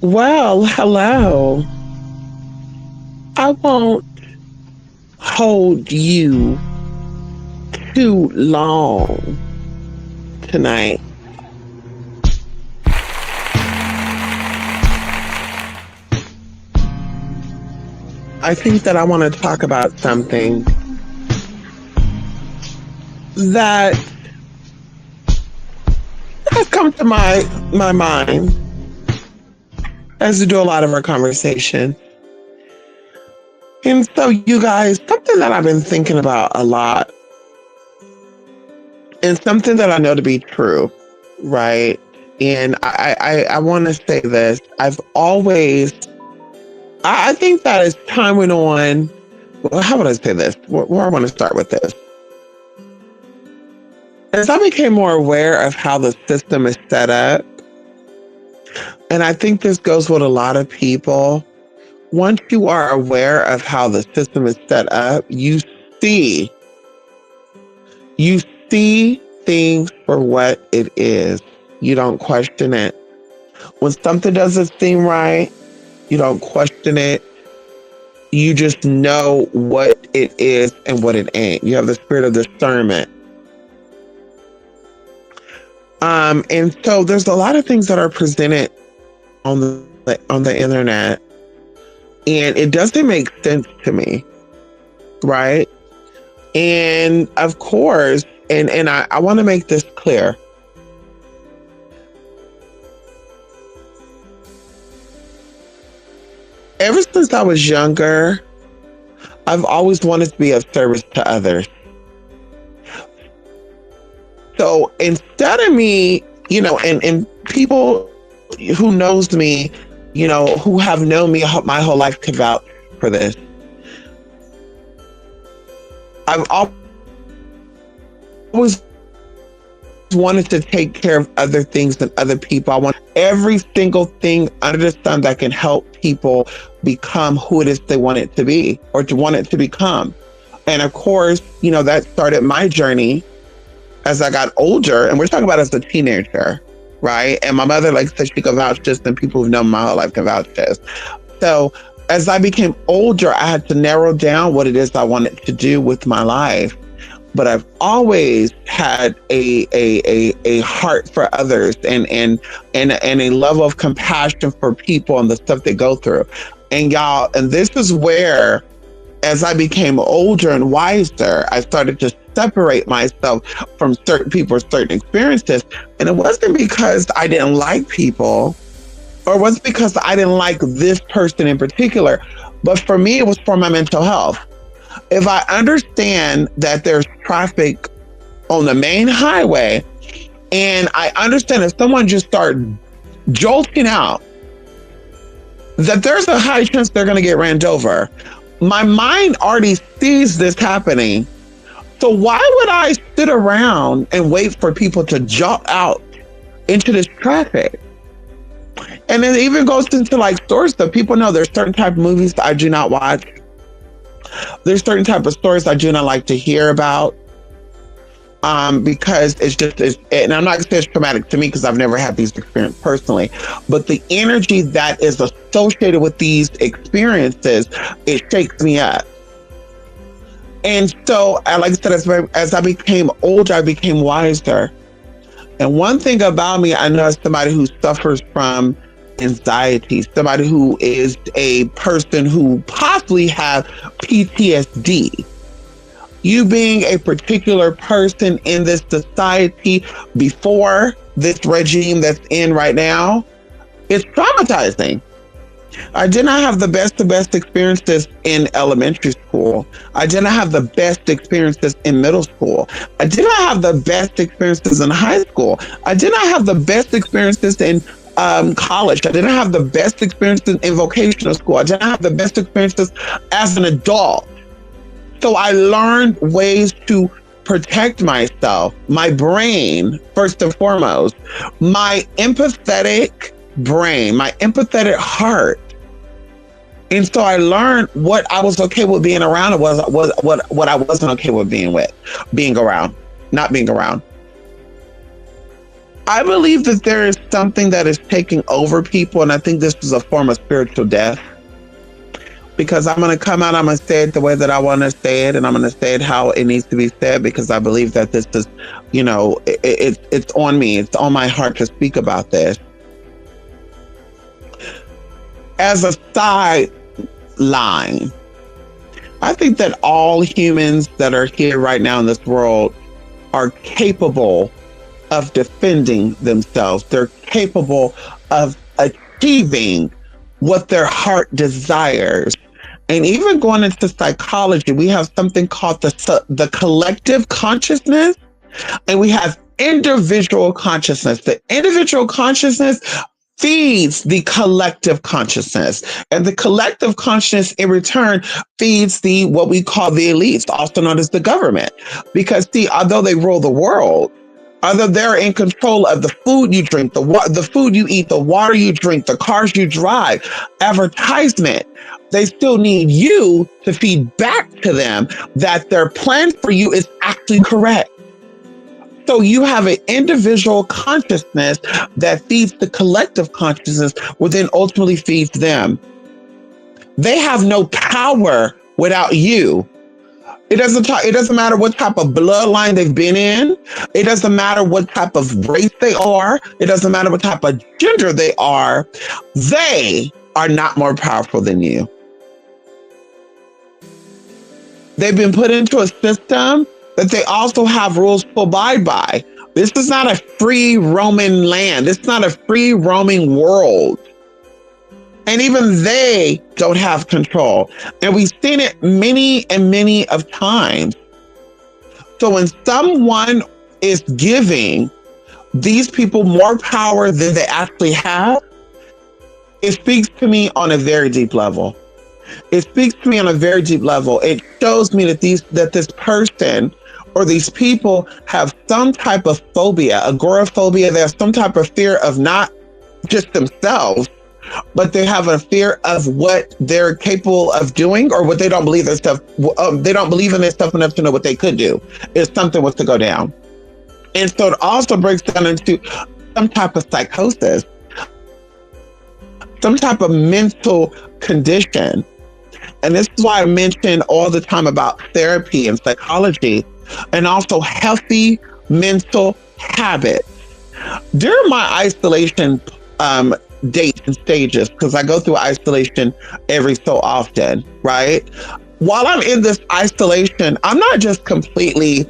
Well, hello. I won't hold you too long tonight. I think that I want to talk about something that has come to my mind as we do a lot of our conversation. And so, you guys, something that I've been thinking about a lot, and something that I know to be true, right? And I want to say this. I think that as time went on, well, how would I say this? Where I want to start with this. As I became more aware of how the system is set up, and I think this goes with a lot of people, once you are aware of how the system is set up, see, you see things for what it is. You don't question it. When something doesn't seem right, you don't question it. You just know what it is and what it ain't. You have the spirit of discernment. And so there's a lot of things that are presented on the internet, and it doesn't make sense to me, right? And of course, and I want to make this clear. Ever since I was younger, I've always wanted to be of service to others. So instead of me, and people who knows me, who have known me my whole life can vouch for this. I've always wanted to take care of other things than other people. I want every single thing under the sun that can help people become who it is they want it to be or to want it to become. And of course, that started my journey as I got older, and we're talking about as a teenager, right? And my mother, like said, she can vouch this, and people who've known my whole life can vouch this. So as I became older, I had to narrow down what it is I wanted to do with my life. But I've always had a heart for others and a love of compassion for people and the stuff they go through. And y'all, and this is where, as I became older and wiser, I started to separate myself from certain people or certain experiences. And it wasn't because I didn't like people, or it wasn't because I didn't like this person in particular, but for me, it was for my mental health. If I understand that there's traffic on the main highway, and I understand if someone just starts jolting out, that there's a high chance they're going to get ran over. My mind already sees this happening. So why would I sit around and wait for people to jolt out into this traffic? And it even goes into like stories that people know. There's certain type of movies that I do not watch. There's certain type of stories I do not like to hear about, because and I'm not going to say it's traumatic to me because I've never had these experiences personally, but the energy that is associated with these experiences, it shakes me up. And so, like I said, as I became older, I became wiser. And one thing about me, I know as somebody who suffers from anxiety, somebody who is a person who possibly have PTSD. You being a particular person in this society before this regime that's in right now, it's traumatizing. I did not have the best experiences in elementary school. I did not have the best experiences in middle school. I did not have the best experiences in high school. I did not have the best experiences in college. I didn't have the best experiences in vocational school. I didn't have the best experiences as an adult. So I learned ways to protect myself, my brain, first and foremost, my empathetic brain, my empathetic heart. And so I learned what I was okay with being around and what I wasn't okay with being around, not being around. I believe that there is something that is taking over people, and I think this is a form of spiritual death. Because I'm going to come out, I'm going to say it the way that I want to say it, and I'm going to say it how it needs to be said, because I believe that this is, it's on me. It's on my heart to speak about this. As a sideline, I think that all humans that are here right now in this world are capable of defending themselves. They're capable of achieving what their heart desires. And even going into psychology, we have something called the collective consciousness, and we have individual consciousness. The individual consciousness feeds the collective consciousness, and the collective consciousness in return feeds what we call the elites, also known as the government. Because see, although they rule the world, although they're in control of the food you drink, the food you eat, the water you drink, the cars you drive, advertisement, they still need you to feed back to them that their plan for you is actually correct. So you have an individual consciousness that feeds the collective consciousness, which then ultimately feeds them. They have no power without you. It doesn't matter what type of bloodline they've been in. It doesn't matter what type of race they are. It doesn't matter what type of gender they are. They are not more powerful than you. They've been put into a system that they also have rules to abide by. This is not a free roaming land. It's not a free roaming world. And even they don't have control. And we've seen it many and many of times. So when someone is giving these people more power than they actually have, it speaks to me on a very deep level. It speaks to me on a very deep level. It shows me that this person or these people have some type of phobia, agoraphobia. They have some type of fear of not just themselves, but they have a fear of what they're capable of doing, or what they don't believe in stuff. They don't believe in this stuff enough to know what they could do if something was to go down. And so it also breaks down into some type of psychosis, some type of mental condition. And this is why I mention all the time about therapy and psychology, and also healthy mental habits. During my isolation dates and stages, because I go through isolation every so often, right? While I'm in this isolation, I'm not just completely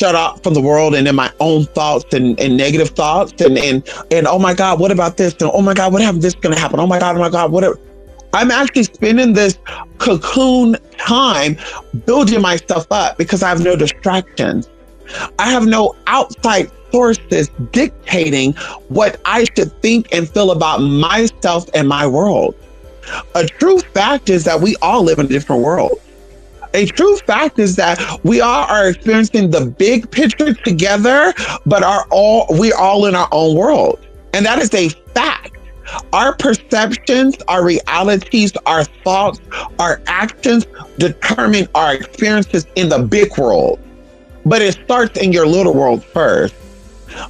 shut off from the world and in my own thoughts and negative thoughts and oh my God, what about this? And oh my God, what happened? This going to happen? Oh my God, whatever. I'm actually spending this cocoon time building myself up because I have no distractions. I have no outside sources dictating what I should think and feel about myself and my world. A true fact is that we all live in a different world. A true fact is that we all are experiencing the big picture together, but we're all in our own world. And that is a fact. Our perceptions, our realities, our thoughts, our actions determine our experiences in the big world. But it starts in your little world first.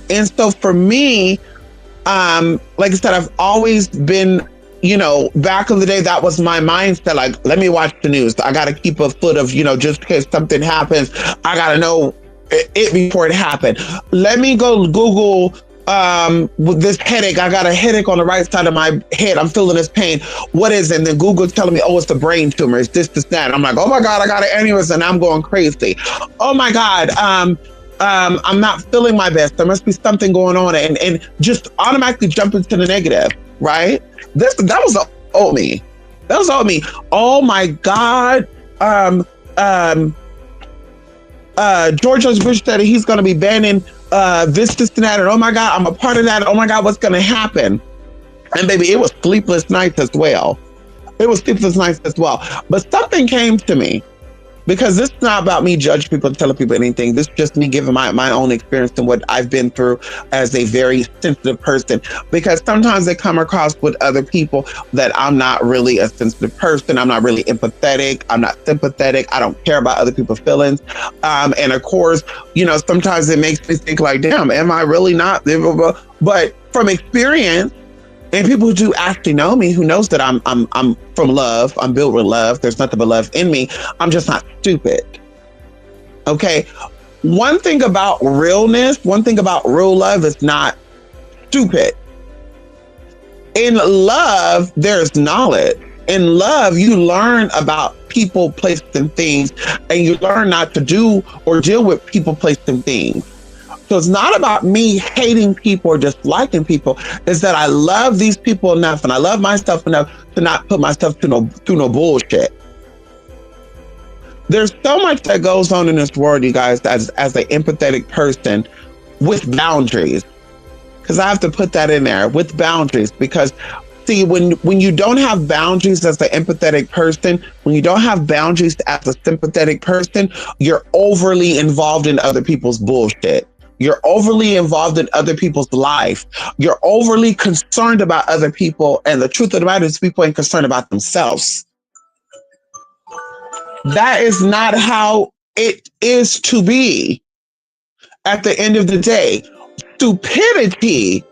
And so for me, like I said, I've always been, back in the day, that was my mindset. Like, let me watch the news. I got to keep a foot of, just in case something happens, I got to know it before it happened. Let me go Google with this headache. I got a headache on the right side of my head. I'm feeling this pain. What is it? And then Google's telling me, oh, it's a brain tumor. It's this, that. I'm like, oh my God, I got an aneurysm, and I'm going crazy. Oh my God. I'm not feeling my best. There must be something going on, and just automatically jump into the negative, right? That was old me. That was old me. Oh my God. George W. Bush said he's going to be banning this, and that, and oh my God, I'm a part of that. Oh my God, what's going to happen? And baby, it was sleepless nights as well. But something came to me. because this is not about me judging people and telling people anything. This is just me giving my own experience and what I've been through as a very sensitive person. Because sometimes they come across with other people that I'm not really a sensitive person. I'm not really empathetic. I'm not sympathetic. I don't care about other people's feelings. And of course, sometimes it makes me think like, damn, am I really not? But from experience, and people who do actually know me, who knows that I'm from love, I'm built with love. There's nothing but love in me. I'm just not stupid. Okay. One thing about realness, one thing about real love is not stupid. In love, there's knowledge. In love, you learn about people, places, and things, and you learn not to do or deal with people, places, and things. So it's not about me hating people or disliking people. It's that I love these people enough and I love myself enough to not put myself through no bullshit. There's so much that goes on in this world, you guys, as an empathetic person with boundaries. Because I have to put that in there, with boundaries. Because see, when you don't have boundaries as an empathetic person, when you don't have boundaries as a sympathetic person, you're overly involved in other people's bullshit. You're overly involved in other people's life. You're overly concerned about other people. And the truth of the matter is people ain't concerned about themselves. That is not how it is to be at the end of the day. Stupidity,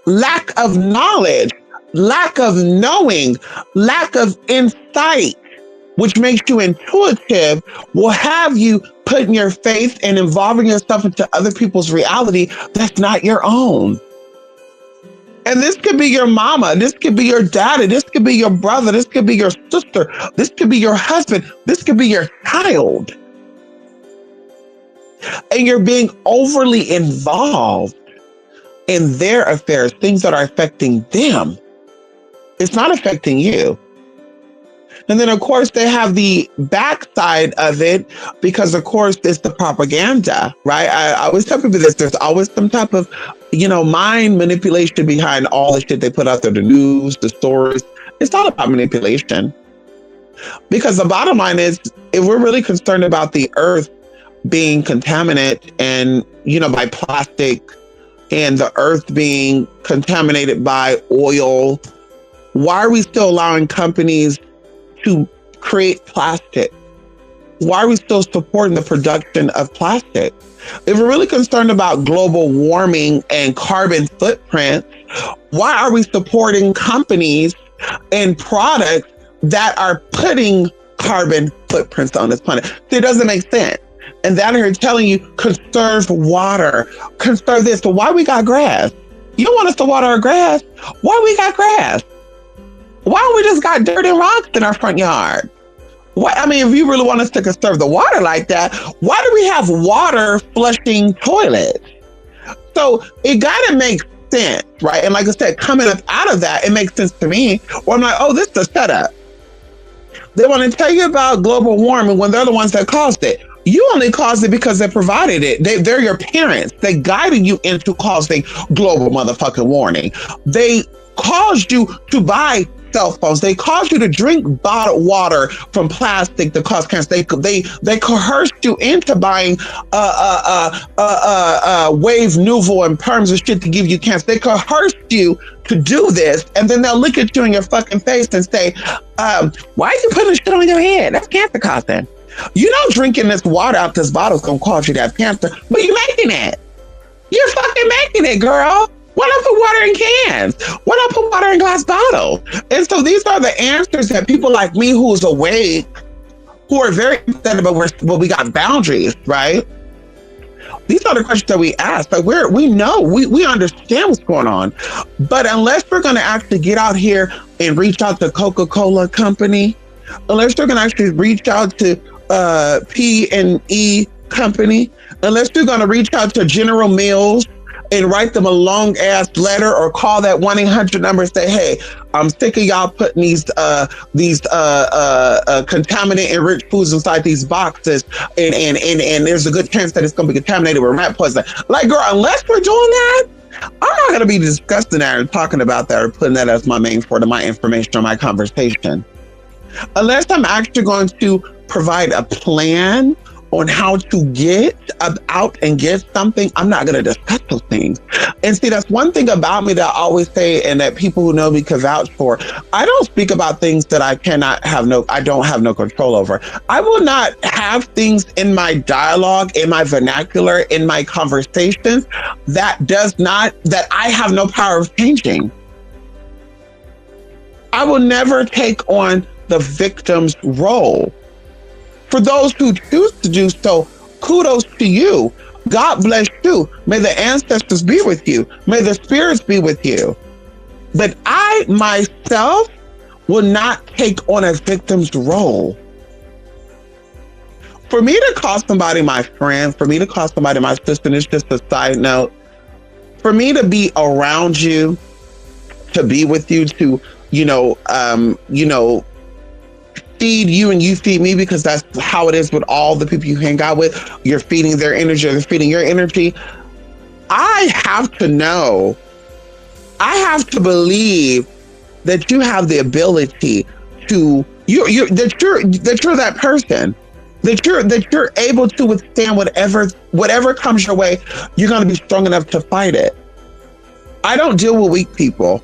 lack of knowledge, lack of knowing, lack of insight, which makes you intuitive, will have you putting your faith and involving yourself into other people's reality that's not your own. And this could be your mama, this could be your daddy, this could be your brother, this could be your sister, this could be your husband, this could be your child. And you're being overly involved in their affairs, things that are affecting them. It's not affecting you. And then, of course, they have the backside of it because, of course, it's the propaganda, right? I always tell people this. There's always some type of, mind manipulation behind all the shit they put out there, the news, the stories. It's all about manipulation. Because the bottom line is, if we're really concerned about the earth being contaminated and, by plastic and the earth being contaminated by oil, why are we still allowing companies to create plastic? Why are we still supporting the production of plastic? If we're really concerned about global warming and carbon footprint, why are we supporting companies and products that are putting carbon footprints on this planet? It doesn't make sense. And down here telling you, conserve water, conserve this. So why we got grass? You don't want us to water our grass? Why we got grass? Why don't we just got dirt and rocks in our front yard? If you really want us to conserve the water like that, why do we have water flushing toilets? So it gotta make sense, right? And like I said, coming up out of that, it makes sense to me. Or I'm like, oh, this is a setup. They want to tell you about global warming when they're the ones that caused it. You only caused it because they provided it. They're your parents. They guided you into causing global motherfucking warming. They caused you to buy cell phones. They caused you to drink bottled water from plastic that cause cancer. They coerced you into buying Wave Nouveau and Perms and shit to give you cancer. They coerced you to do this, and then they'll look at you in your fucking face and say, why are you putting shit on your head? That's cancer causing. You know drinking this water out this bottle is gonna cause you to have cancer, but you're making it. You're fucking making it, girl. Why not put water in cans? Why not put water in glass bottles? And so these are the answers that people like me who's awake, who are very upset about where we got boundaries, right? These are the questions that we ask. Like we know, we understand what's going on. But unless we're gonna actually get out here and reach out to Coca-Cola Company, unless we're gonna actually reach out to P&E Company, unless we're gonna reach out to General Mills and write them a long ass letter or call that 1-800 number and say, hey, I'm sick of y'all putting these contaminant enriched foods inside these boxes and there's a good chance that it's gonna be contaminated with rat poison. Like, girl, unless we're doing that, I'm not gonna be discussing that or talking about that or putting that as my main part of my information or my conversation. Unless I'm actually going to provide a plan on how to get out and get something, I'm not going to discuss those things. And see, that's one thing about me that I always say, and that people who know me can vouch for. I don't speak about things that I don't have no control over. I will not have things in my dialogue, in my vernacular, in my conversations that I have no power of changing. I will never take on the victim's role. For those who choose to do so, kudos to you. God bless you. May the ancestors be with you. May the spirits be with you. But I myself will not take on a victim's role. For me to call somebody my friend, for me to call somebody my sister, and it's just a side note, for me to be around you, to be with you, to, feed you and you feed me, because that's how it is with all the people you hang out with. You're feeding their energy, they're feeding your energy. I have to believe that you have the ability to, you're that person, that you're able to withstand whatever comes your way. You're going to be strong enough to fight it. I don't deal with weak people.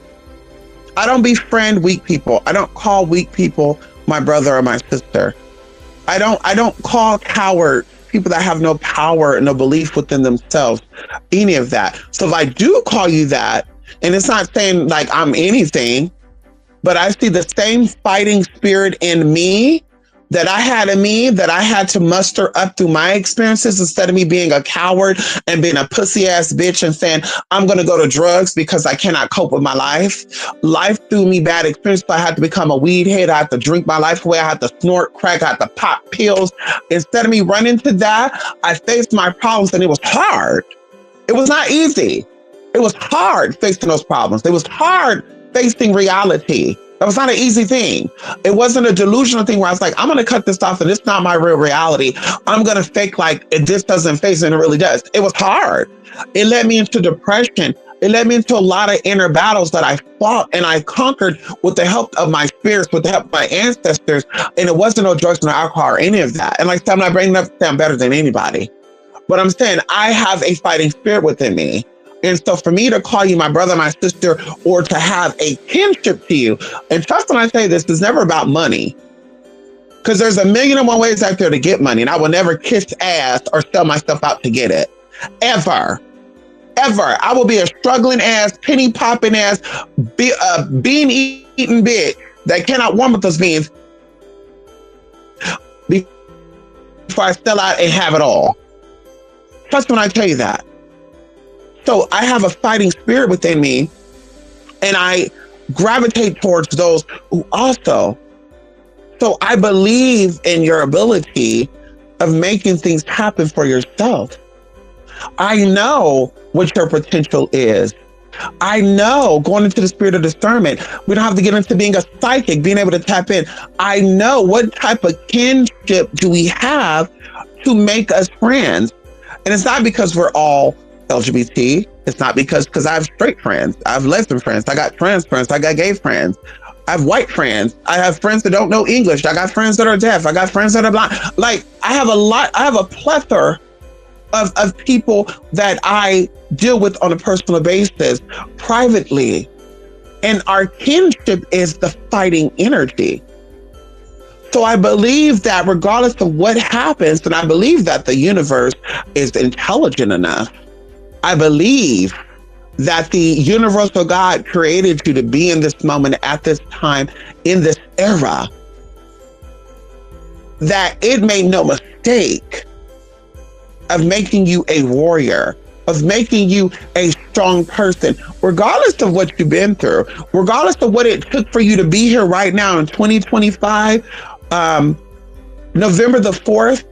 I don't befriend weak people. I don't call weak people my brother or my sister. I don't call cowards people that have no power and no belief within themselves, any of that. So if I do call you that, and it's not saying like I'm anything, but I see the same fighting spirit in me that I had in me, that I had to muster up through my experiences, instead of me being a coward and being a pussy ass bitch and saying, I'm going to go to drugs because I cannot cope with my life. Life threw me bad experiences. I had to become a weed head. I had to drink my life away. I had to snort crack. I had to pop pills. Instead of me running to that, I faced my problems, and it was hard. It was not easy. It was hard facing those problems. It was hard facing reality. That was not an easy thing. It wasn't a delusional thing where I was like, I'm going to cut this off and it's not my real reality. I'm going to fake like this doesn't face it, and it really does. It was hard. It led me into depression. It led me into a lot of inner battles that I fought and I conquered with the help of my spirits, with the help of my ancestors. And it wasn't no drugs, no alcohol or any of that. And like I said, I'm not bringing up to say I'm better than anybody. But I'm saying I have a fighting spirit within me. And so for me to call you my brother, my sister, or to have a kinship to you, and trust when I say this, it's never about money. Because there's 1,000,001 ways out there to get money, and I will never kiss ass or sell myself out to get it. Ever. I will be a struggling ass, penny popping ass, bean eating bitch that cannot warm up those beans before I sell out and have it all. Trust when I tell you that. So I have a fighting spirit within me, and I gravitate towards those who also. So I believe in your ability of making things happen for yourself. I know what your potential is. I know, going into the spirit of discernment, we don't have to get into being a psychic, being able to tap in. I know what type of kinship do we have to make us friends. And it's not because we're all LGBT. It's not because I have straight friends. I have lesbian friends. I got trans friends. I got gay friends. I have white friends. I have friends that don't know English. I got friends that are deaf. I got friends that are blind. Like I have a plethora of people that I deal with on a personal basis privately. And our kinship is the fighting energy. So I believe that regardless of what happens, and I believe that the universe is intelligent enough, I believe that the universal God created you to be in this moment, at this time, in this era, that it made no mistake of making you a warrior, of making you a strong person, regardless of what you've been through, regardless of what it took for you to be here right now in 2025, November the 4th,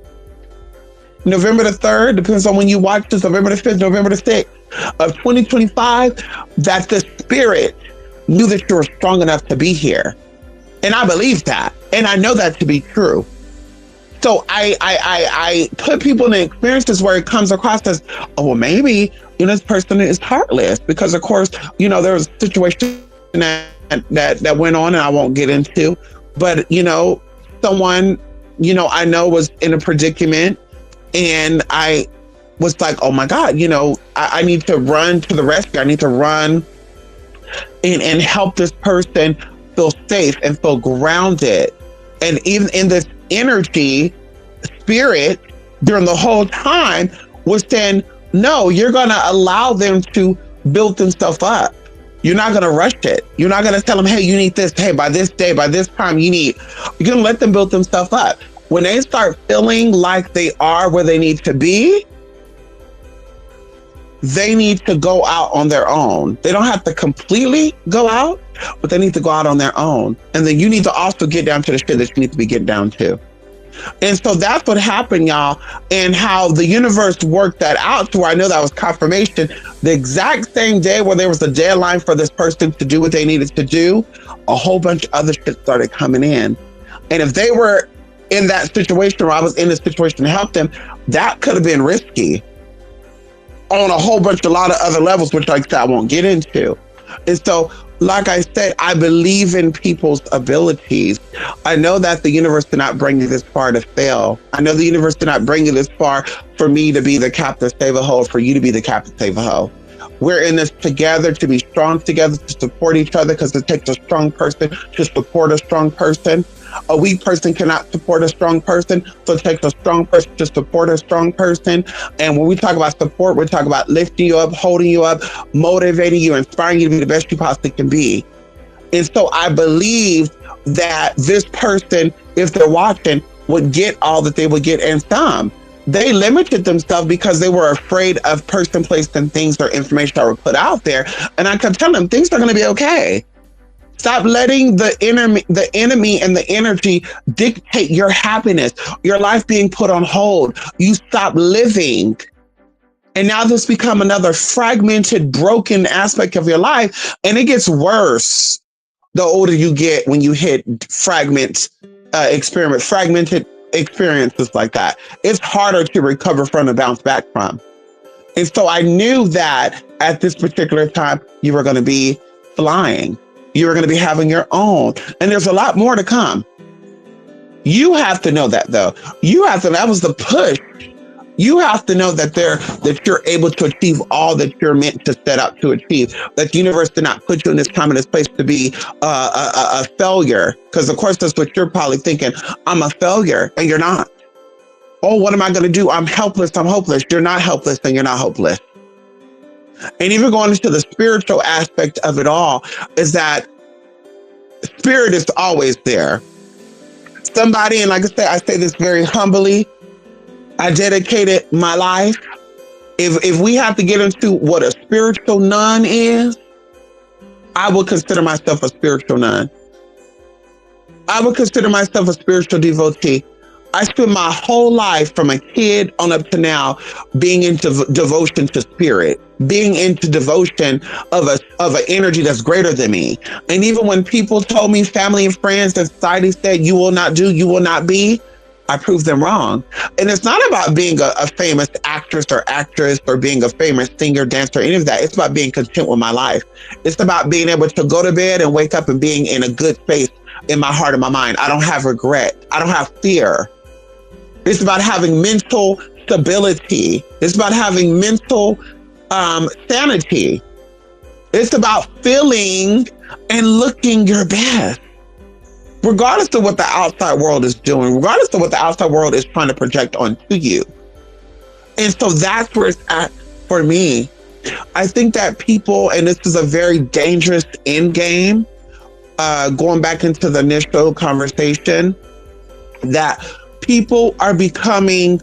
November the 3rd, depends on when you watch this, November the 5th, November the 6th of 2025, that the spirit knew that you were strong enough to be here. And I believe that. And I know that to be true. So I put people in experiences where it comes across as, oh, well, maybe, this person is heartless. Because, of course, there was a situation that went on and I won't get into. But, someone I know was in a predicament, and I was like, oh my God, I need to run to the rescue. I need to run and help this person feel safe and feel grounded. And even in this energy, spirit during the whole time was saying, no, you're going to allow them to build themselves up. You're not going to rush it. You're not going to tell them, hey, you need this. Hey, by this day, by this time, you're going to let them build themselves up. When they start feeling like they are where they need to be, they need to go out on their own. They don't have to completely go out, but they need to go out on their own. And then you need to also get down to the shit that you need to be getting down to. And so that's what happened, y'all, and how the universe worked that out to where I know that was confirmation. The exact same day where there was a deadline for this person to do what they needed to do, a whole bunch of other shit started coming in. And if they were in that situation, or I was in a situation to help them, that could have been risky on a whole bunch, a lot of other levels, which like I said, I won't get into. And so, like I said, I believe in people's abilities. I know that the universe did not bring you this far to fail. I know the universe did not bring you this far for me to be the captain save a hoe, for you to be the captain save a hoe. We're in this together to be strong together, to support each other, because it takes a strong person to support a strong person. A weak person cannot support a strong person, so it takes a strong person to support a strong person. And when we talk about support, we're talking about lifting you up, holding you up, motivating you, inspiring you to be the best you possibly can be. And so I believe that this person, if they're watching, would get all that they would get and some. They limited themselves because they were afraid of person, place, and things or information that were put out there. And I can tell them things are going to be okay. Stop letting the enemy and the energy dictate your happiness, your life being put on hold. You stop living. And now this become another fragmented, broken aspect of your life. And it gets worse the older you get when you hit fragmented experiences like that. It's harder to recover from and bounce back from. And so I knew that at this particular time, you were going to be flying. You were going to be having your own. And there's a lot more to come. You have to know that, though. That was the push. You have to know that you're able to achieve all that you're meant to set out to achieve. That the universe did not put you in this time and this place to be a failure. Because, of course, that's what you're probably thinking. I'm a failure, and you're not. Oh, what am I going to do? I'm helpless. I'm hopeless. You're not helpless, and you're not hopeless. And even going into the spiritual aspect of it all is that spirit is always there. Somebody, and like I said, I say this very humbly, I dedicated my life. If we have to get into what a spiritual nun is, I would consider myself a spiritual nun. I would consider myself a spiritual devotee. I spent my whole life from a kid on up to now being into devotion to spirit, being into devotion of an energy that's greater than me. And even when people told me, family and friends and society said, you will not do, you will not be, I proved them wrong. And it's not about being a famous actress or being a famous singer, dancer, any of that. It's about being content with my life. It's about being able to go to bed and wake up and being in a good space in my heart and my mind. I don't have regret. I don't have fear. It's about having mental stability. It's about having mental sanity. It's about feeling and looking your best, regardless of what the outside world is doing, regardless of what the outside world is trying to project onto you. And so that's where it's at for me. I think that people, and this is a very dangerous end game, going back into the initial conversation, that people are becoming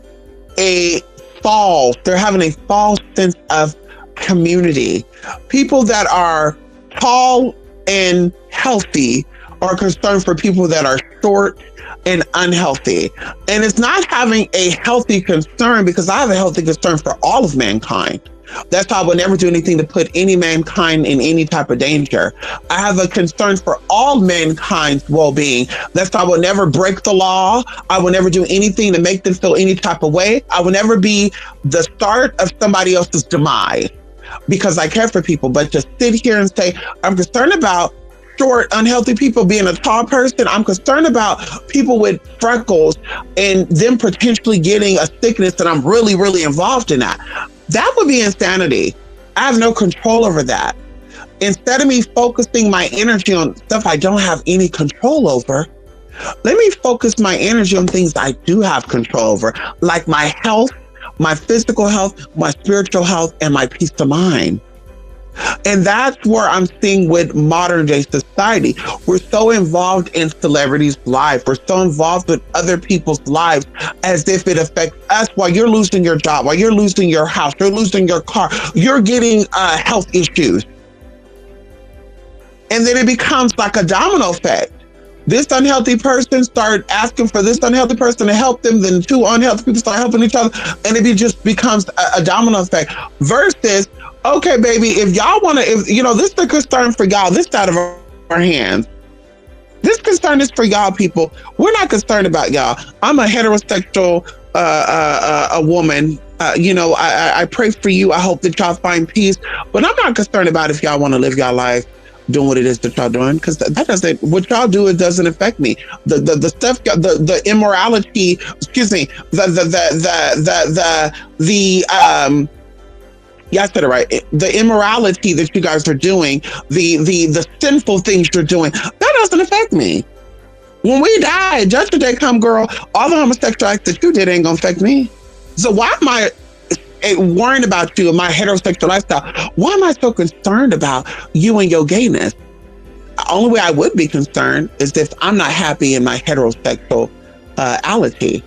they're having a false sense of community. People that are tall and healthy are concerned for people that are short and unhealthy. And it's not having a healthy concern, because I have a healthy concern for all of mankind. That's why I would never do anything to put any mankind in any type of danger. I have a concern for all mankind's well-being. That's why I will never break the law. I will never do anything to make them feel any type of way. I will never be the start of somebody else's demise, because I care for people. But to sit here and say, I'm concerned about short, unhealthy people being a tall person. I'm concerned about people with freckles and them potentially getting a sickness that I'm really, really involved in that. That would be insanity. I have no control over that. Instead of me focusing my energy on stuff I don't have any control over, let me focus my energy on things I do have control over, like my health, my physical health, my spiritual health, and my peace of mind. And that's where I'm seeing with modern day society. We're so involved in celebrities' lives. We're so involved with other people's lives as if it affects us while you're losing your job, while you're losing your house, you're losing your car, you're getting health issues. And then it becomes like a domino effect. This unhealthy person start asking for this unhealthy person to help them, then two unhealthy people start helping each other, and it just becomes a domino effect. Versus, okay, baby, if y'all want to, if you know, this is a concern for y'all, this out of our hands. This concern is for y'all people. We're not concerned about y'all. I'm a heterosexual a woman. I pray for you. I hope that y'all find peace, but I'm not concerned about if y'all want to live y'all life doing what it is that y'all doing, because that doesn't, what y'all do, it doesn't affect me. The stuff, the immorality, excuse me, yeah, I said it right. The immorality that you guys are doing, the sinful things you're doing, that doesn't affect me. When we die, judgment day come, girl, all the homosexual acts that you did ain't gonna affect me. So why am I worrying about you and my heterosexual lifestyle? Why am I so concerned about you and your gayness? The only way I would be concerned is if I'm not happy in my heterosexuality.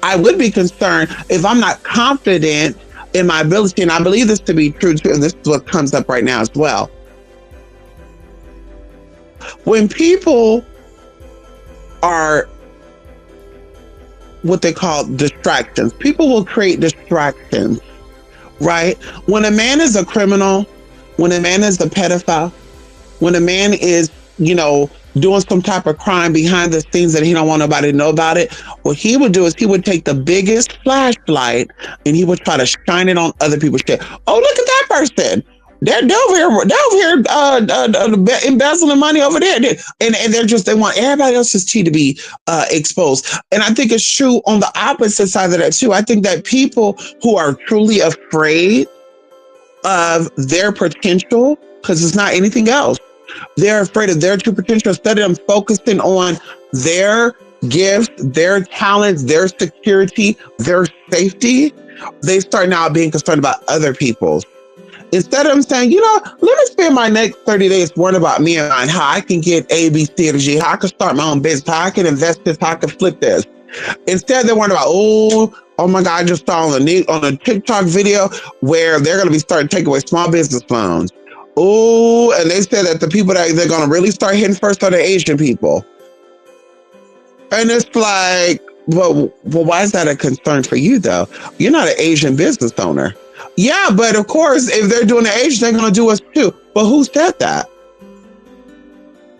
I would be concerned if I'm not confident in my ability, and I believe this to be true too, and this is what comes up right now as well. When people are what they call distractions, people will create distractions, right? When a man is a criminal, when a man is a pedophile, when a man is, doing some type of crime behind the scenes that he don't want nobody to know about it, what he would do is he would take the biggest flashlight and he would try to shine it on other people's shit. Oh, look at that person. They're over here embezzling money over there. And they want everybody else's tea to be exposed. And I think it's true on the opposite side of that too. I think that people who are truly afraid of their potential, because it's not anything else, they're afraid of their true potential. Instead of them focusing on their gifts, their talents, their security, their safety, they start now being concerned about other people's. Instead of them saying, let me spend my next 30 days worrying about me and mine, how I can get A, B, C, or G, how I can start my own business, how I can invest this, how I can flip this. Instead, they're worrying about, oh my God, I just saw on a TikTok video where they're going to be starting to take away small business loans. Oh, and they said that the people that they're going to really start hitting first are the Asian people. And it's like, well, why is that a concern for you, though? You're not an Asian business owner. Yeah, but of course, if they're doing the Asian, they're going to do us too. But who said that?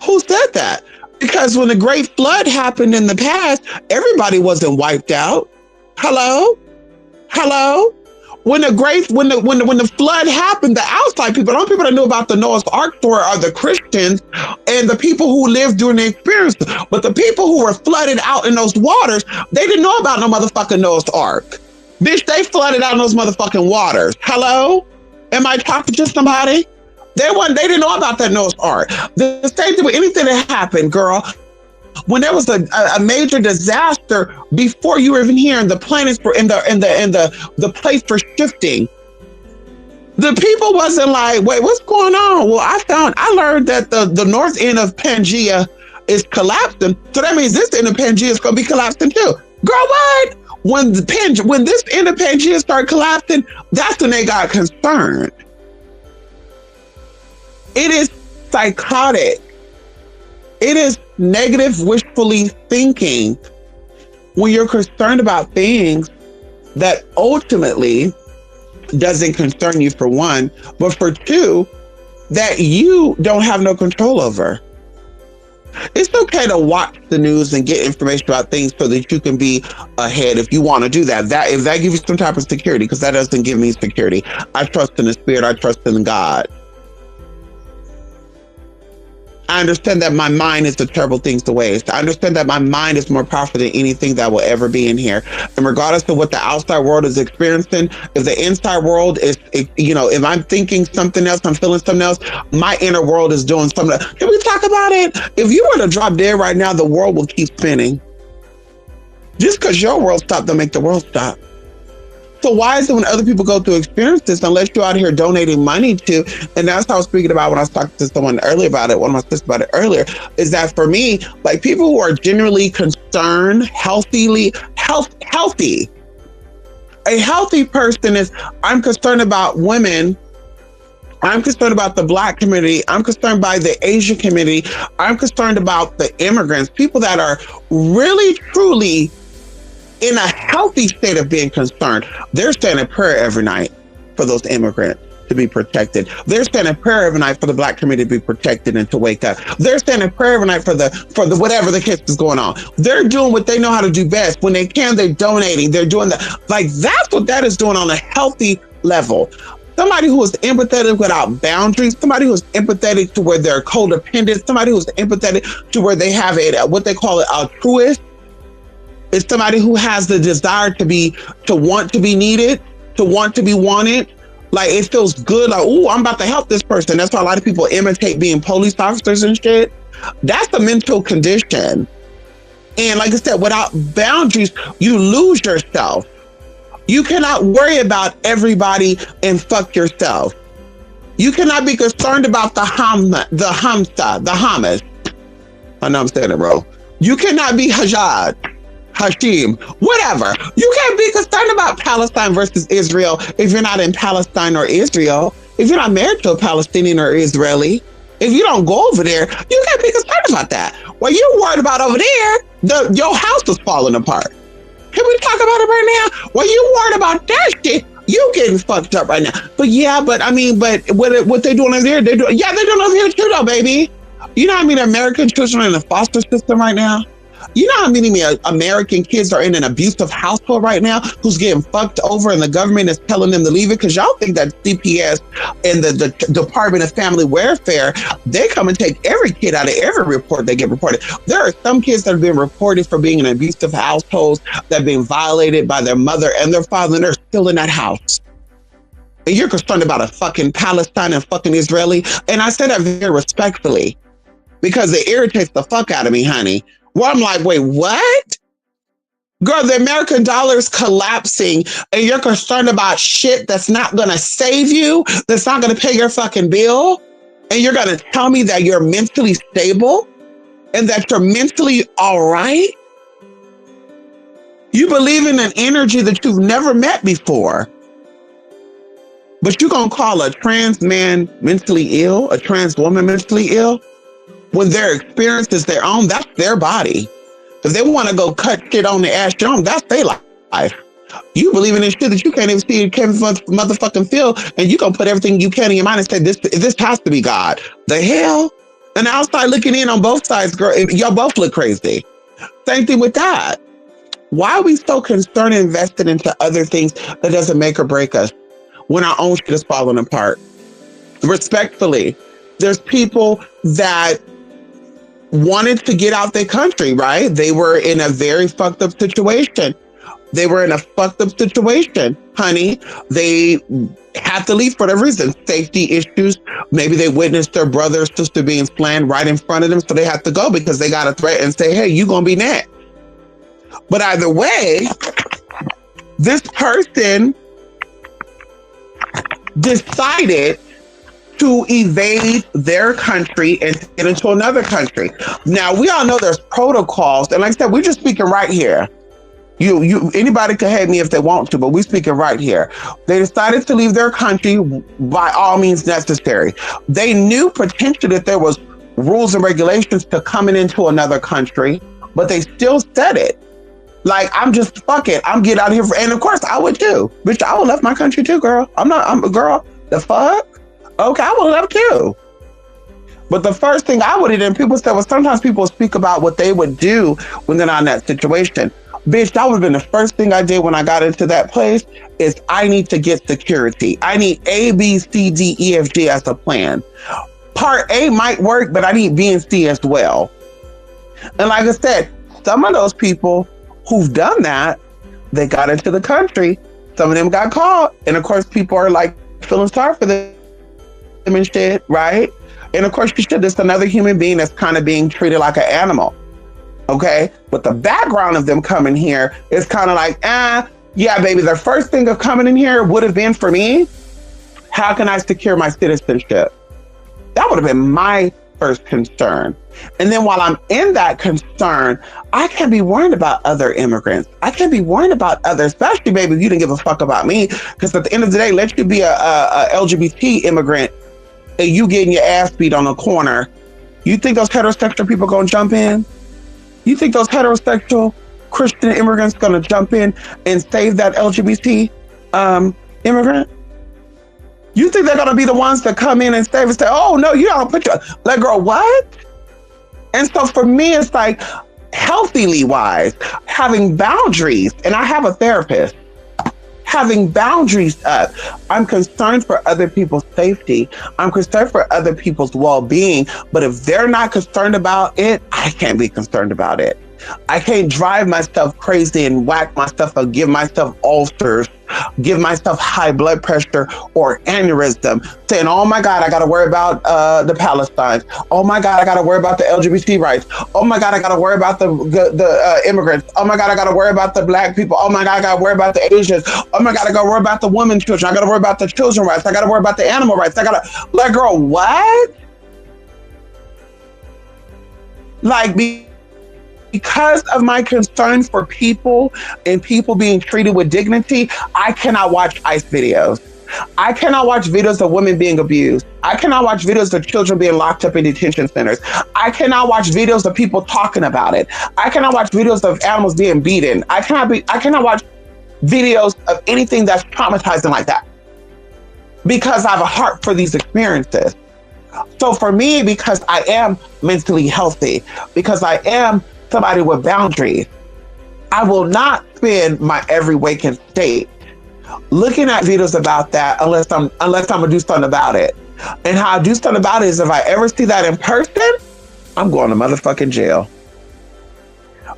Who said that? Because when the Great Flood happened in the past, everybody wasn't wiped out. Hello? When the flood happened, the outside people, the only people that knew about the Noah's Ark story are the Christians and the people who lived during the experience. But the people who were flooded out in those waters, they didn't know about no motherfucking Noah's Ark. Bitch, they flooded out in those motherfucking waters. Hello? Am I talking to somebody? They didn't know about that Noah's Ark. The same thing with anything that happened, girl. When there was a major disaster, before you were even here, and the planets were in the place for shifting, the people wasn't like, wait, what's going on? Well, I learned that the north end of Pangea is collapsing, so that means this end of Pangea is going to be collapsing too. Girl, what? When this end of Pangea started collapsing, that's when they got concerned. It is psychotic. It is negative, wishfully thinking when you're concerned about things that ultimately doesn't concern you, for one, but for two, that you don't have no control over. It's okay to watch the news and get information about things so that you can be ahead if you want to do that. If that gives you some type of security, because that doesn't give me security. I trust in the spirit. I trust in God. I understand that my mind is the terrible things to waste. I understand that my mind is more powerful than anything that will ever be in here. And regardless of what the outside world is experiencing, if the inside world is, if I'm thinking something else, I'm feeling something else, my inner world is doing something else. Can we talk about it? If you were to drop dead right now, the world will keep spinning. Just because your world stopped, don't make the world stop. So why is it when other people go through experiences, unless you're out here donating money to, and that's how I was speaking about when I was talking to someone earlier about it, one of my sisters about it earlier, is that for me, like people who are genuinely concerned, healthy. A healthy person is, I'm concerned about women. I'm concerned about the Black community. I'm concerned by the Asian community. I'm concerned about the immigrants, people that are really, truly in a healthy state of being concerned. They're saying a prayer every night for those immigrants to be protected. They're saying a prayer every night for the Black community to be protected and to wake up. They're saying a prayer every night for the whatever the case is going on. They're doing what they know how to do best. When they can, they're donating. They're doing that. Like that's what that is doing on a healthy level. Somebody who is empathetic without boundaries, somebody who is empathetic to where they're codependent, somebody who's empathetic to where they have what they call it altruist. It's somebody who has the desire to want to be needed, to want to be wanted. Like it feels good. Like, oh, I'm about to help this person. That's why a lot of people imitate being police officers and shit. That's a mental condition. And like I said, without boundaries, you lose yourself. You cannot worry about everybody and fuck yourself. You cannot be concerned about the Hamas. I know I'm saying it wrong. You cannot be Hashim, whatever. You can't be concerned about Palestine versus Israel if you're not in Palestine or Israel. If you're not married to a Palestinian or Israeli, if you don't go over there, you can't be concerned about that. What you're worried about over there, your house is falling apart. Can we talk about it right now? What you worried about that shit, you getting fucked up right now. But what they doing over there, they're doing over here too though, baby. You know how many American children are in the foster system right now? You know how many American kids are in an abusive household right now who's getting fucked over and the government is telling them to leave it? Because y'all think that CPS and the Department of Family Welfare, they come and take every kid out of every report they get reported. There are some kids that have been reported for being in abusive households that have been violated by their mother and their father, and they're still in that house. And you're concerned about a fucking Palestine and fucking Israeli. And I say that very respectfully because it irritates the fuck out of me, honey. Well, I'm like, wait, what? Girl, the American dollar is collapsing and you're concerned about shit that's not going to save you, that's not going to pay your fucking bill. And you're going to tell me that you're mentally stable and that you're mentally all right? You believe in an energy that you've never met before. But you're going to call a trans man mentally ill, a trans woman mentally ill? When their experience is their own, that's their body. If they want to go cut shit on the ass your own, that's their life. You believe in this shit that you can't even see, can't motherfucking feel, and you gonna put everything you can in your mind and say, this has to be God. The hell? And outside looking in on both sides, girl, y'all both look crazy. Same thing with that. Why are we so concerned and invested into other things that doesn't make or break us when our own shit is falling apart? Respectfully, there's people that wanted to get out their country, right? They were in a very fucked up situation. Honey. They had to leave for whatever reason. Safety issues. Maybe they witnessed their brother or sister being planned right in front of them, so they had to go because they got a threat and say, hey, you gonna be next. But either way, this person decided to evade their country and get into another country. Now, we all know there's protocols. And like I said, we're just speaking right here. Anybody can hate me if they want to, but we're speaking right here. They decided to leave their country by all means necessary. They knew potentially that there was rules and regulations to coming into another country, but they still said it. Like, I'm getting out of here. And of course, I would too. Bitch, I would left my country too, girl. I'm a girl. The fuck? Okay, I would have left too. But the first thing I would have done, people said, well, sometimes people speak about what they would do when they're not in that situation. Bitch, that would have been the first thing I did when I got into that place is I need to get security. I need A, B, C, D, E, F, G as a plan. Part A might work, but I need B and C as well. And like I said, some of those people who've done that, they got into the country. Some of them got caught. And of course, people are like feeling sorry for them and shit, right? And of course, you should. There's another human being that's kind of being treated like an animal. Okay? But the background of them coming here is kind of like, yeah, baby, the first thing of coming in here would have been for me, how can I secure my citizenship? That would have been my first concern. And then while I'm in that concern, I can't be worried about other immigrants. I can't be worried about others, especially, baby, if you didn't give a fuck about me. Because at the end of the day, let you be a LGBT immigrant and you getting your ass beat on the corner. You think those heterosexual people gonna jump in? You think those heterosexual Christian immigrants gonna jump in and save that LGBT immigrant? You think they're gonna be the ones that come in and save and say, oh no, you don't put your, like, girl, what? And so for me, it's like, healthily wise, having boundaries, and I have a therapist, having boundaries up. I'm concerned for other people's safety. I'm concerned for other people's well-being. But if they're not concerned about it, I can't be concerned about it. I can't drive myself crazy and whack myself or give myself ulcers, give myself high blood pressure or aneurysm, saying, oh my God, I got to worry about the Palestine. Oh my God, I got to worry about the LGBT rights. Oh my God, I got to worry about the immigrants. Oh my God, I got to worry about the Black people. Oh my God, I got to worry about the Asians. Oh my God, I got to worry about the women, children. I got to worry about the children rights. I got to worry about the animal rights. I got to, like, girl, what? Like, because of my concern for people and people being treated with dignity, I cannot watch ICE videos. I cannot watch videos of women being abused. I cannot watch videos of children being locked up in detention centers. I cannot watch videos of people talking about it. I cannot watch videos of animals being beaten. I cannot watch videos of anything that's traumatizing like that, because I have a heart for these experiences. So for me, because I am mentally healthy, because I am somebody with boundaries, I will not spend my every waking state looking at videos about that unless I'm gonna do something about it. And how I do something about it is, if I ever see that in person, I'm going to motherfucking jail.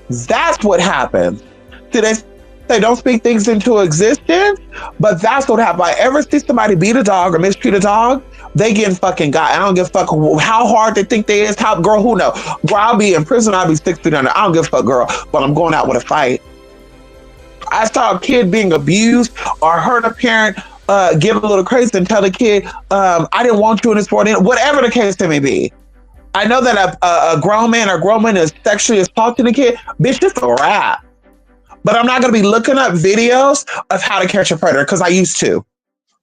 That's what happens. See, they don't speak things into existence, but that's what happens. If I ever see somebody beat a dog or mistreat a dog, they getting fucking got. I don't give a fuck how hard they think they is. How, girl, who knows? Girl, I'll be in prison. I'll be 6 feet under. I don't give a fuck, girl. But I'm going out with a fight. I saw a kid being abused or heard a parent get a little crazy and tell the kid, I didn't want you in this sport, whatever the case may be. I know that a grown man or grown woman is sexually assaulting a kid. Bitch, it's a wrap. But I'm not going to be looking up videos of how to catch a predator, because I used to.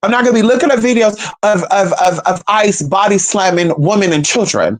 I'm not going to be looking at videos of ICE body slamming women and children.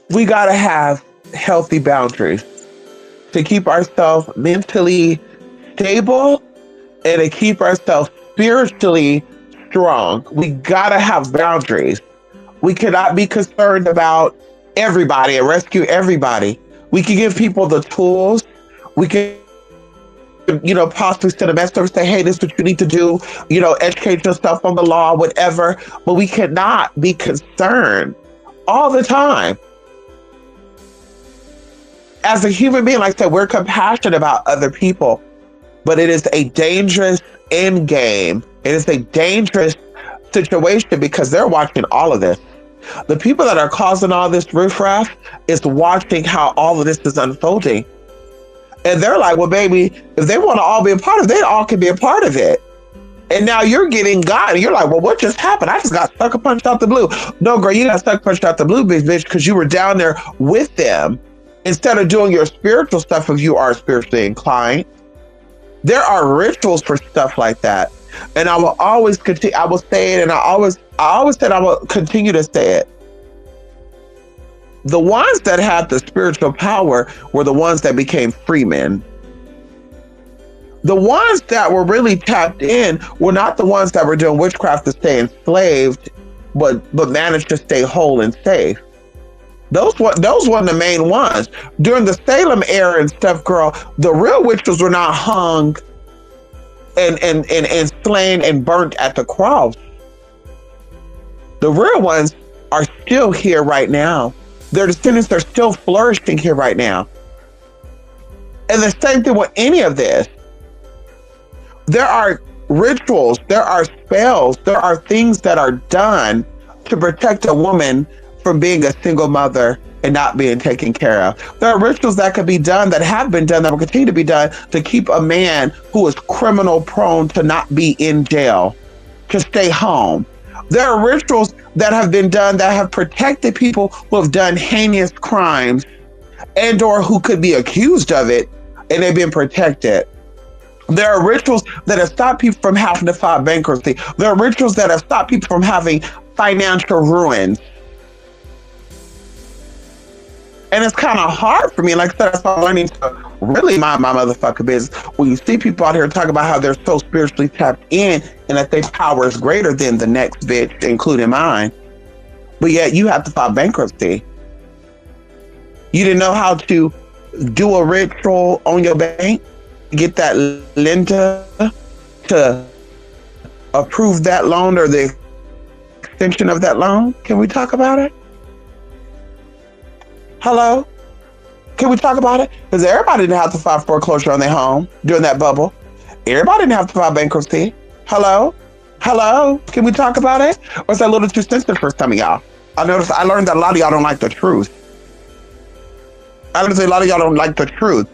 We got to have healthy boundaries to keep ourselves mentally stable and to keep ourselves spiritually strong. We got to have boundaries. We cannot be concerned about everybody and rescue everybody. We can give people the tools. We can, possibly send a message, say, hey, this is what you need to do, educate yourself on the law, whatever. But we cannot be concerned all the time. As a human being, like I said, we're compassionate about other people, but it is a dangerous end game. It is a dangerous situation because they're watching all of this. The people that are causing all this riffraff is watching how all of this is unfolding. And they're like, well, baby, if they want to all be a part of it, they all can be a part of it. And now you're getting God, and you're like, well, what just happened? I just got sucker punched out the blue. No, girl, you got sucker punched out the blue, bitch, because you were down there with them. Instead of doing your spiritual stuff, if you are spiritually inclined, there are rituals for stuff like that. And I will always continue, I will say it, and I always said I will continue to say it. The ones that had the spiritual power were the ones that became free men. The ones that were really tapped in were not the ones that were doing witchcraft to stay enslaved, but managed to stay whole and safe. Those weren't the main ones. During the Salem era and stuff, girl, the real witches were not hung and slain and burnt at the cross. The real ones are still here right now. Their descendants are still flourishing here right now. And the same thing with any of this. There are rituals, there are spells, there are things that are done to protect a woman from being a single mother and not being taken care of. There are rituals that could be done, that have been done, that will continue to be done to keep a man who is criminal prone to not be in jail, to stay home. There are rituals that have been done that have protected people who have done heinous crimes and or who could be accused of it, and they've been protected. There are rituals that have stopped people from having to file bankruptcy. There are rituals that have stopped people from having financial ruins. And it's kind of hard for me. Like I said, I started learning to really mind my motherfucking business. When you see people out here talking about how they're so spiritually tapped in and that their power is greater than the next bitch, including mine, but yet you have to file bankruptcy. You didn't know how to do a ritual on your bank, get that lender to approve that loan or the extension of that loan. Can we talk about it? Hello? Can we talk about it? Because everybody didn't have to file foreclosure on their home during that bubble. Everybody didn't have to file bankruptcy. Hello? Hello? Can we talk about it? Or is that a little too sensitive for some of y'all? I learned that a lot of y'all don't like the truth. I learned that a lot of y'all don't like the truth.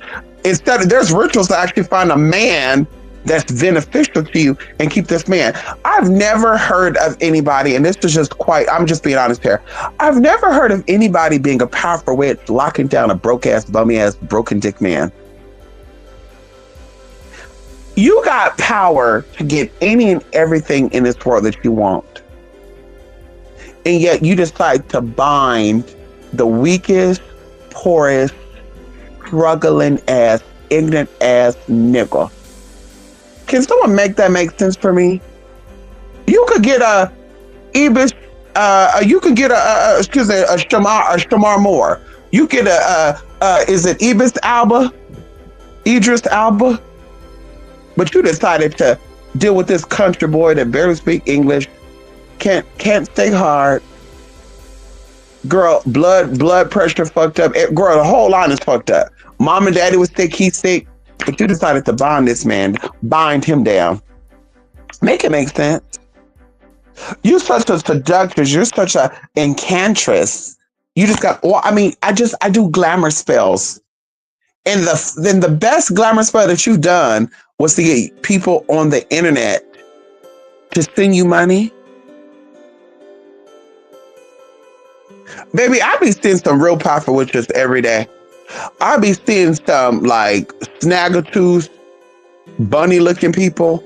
Instead, there's rituals to actually find a man that's beneficial to you and keep this man. I've never heard of anybody, and this is I'm just being honest here. I've never heard of anybody being a powerful witch locking down a broke-ass, bummy-ass, broken dick man. You got power to get any and everything in this world that you want. And yet you decide to bind the weakest, poorest, struggling ass, ignorant ass nigga. Can someone make that make sense for me? You could get a Ibis, you could get a Shamar Moore. You get is it Ibis Alba? Idris Alba? But you decided to deal with this country boy that barely speak English, can't stay hard. Girl, blood pressure fucked up. Girl, the whole line is fucked up. Mom and daddy was sick, he's sick. But you decided to bind this man, bind him down. Make it make sense. You're such a seductress. You're such a enchantress. You just got, I do glamour spells. And the best glamour spell that you've done was to get people on the internet to send you money. Baby, I be seeing some real powerful witches every day. I be seeing some like snaggletooth, bunny looking people,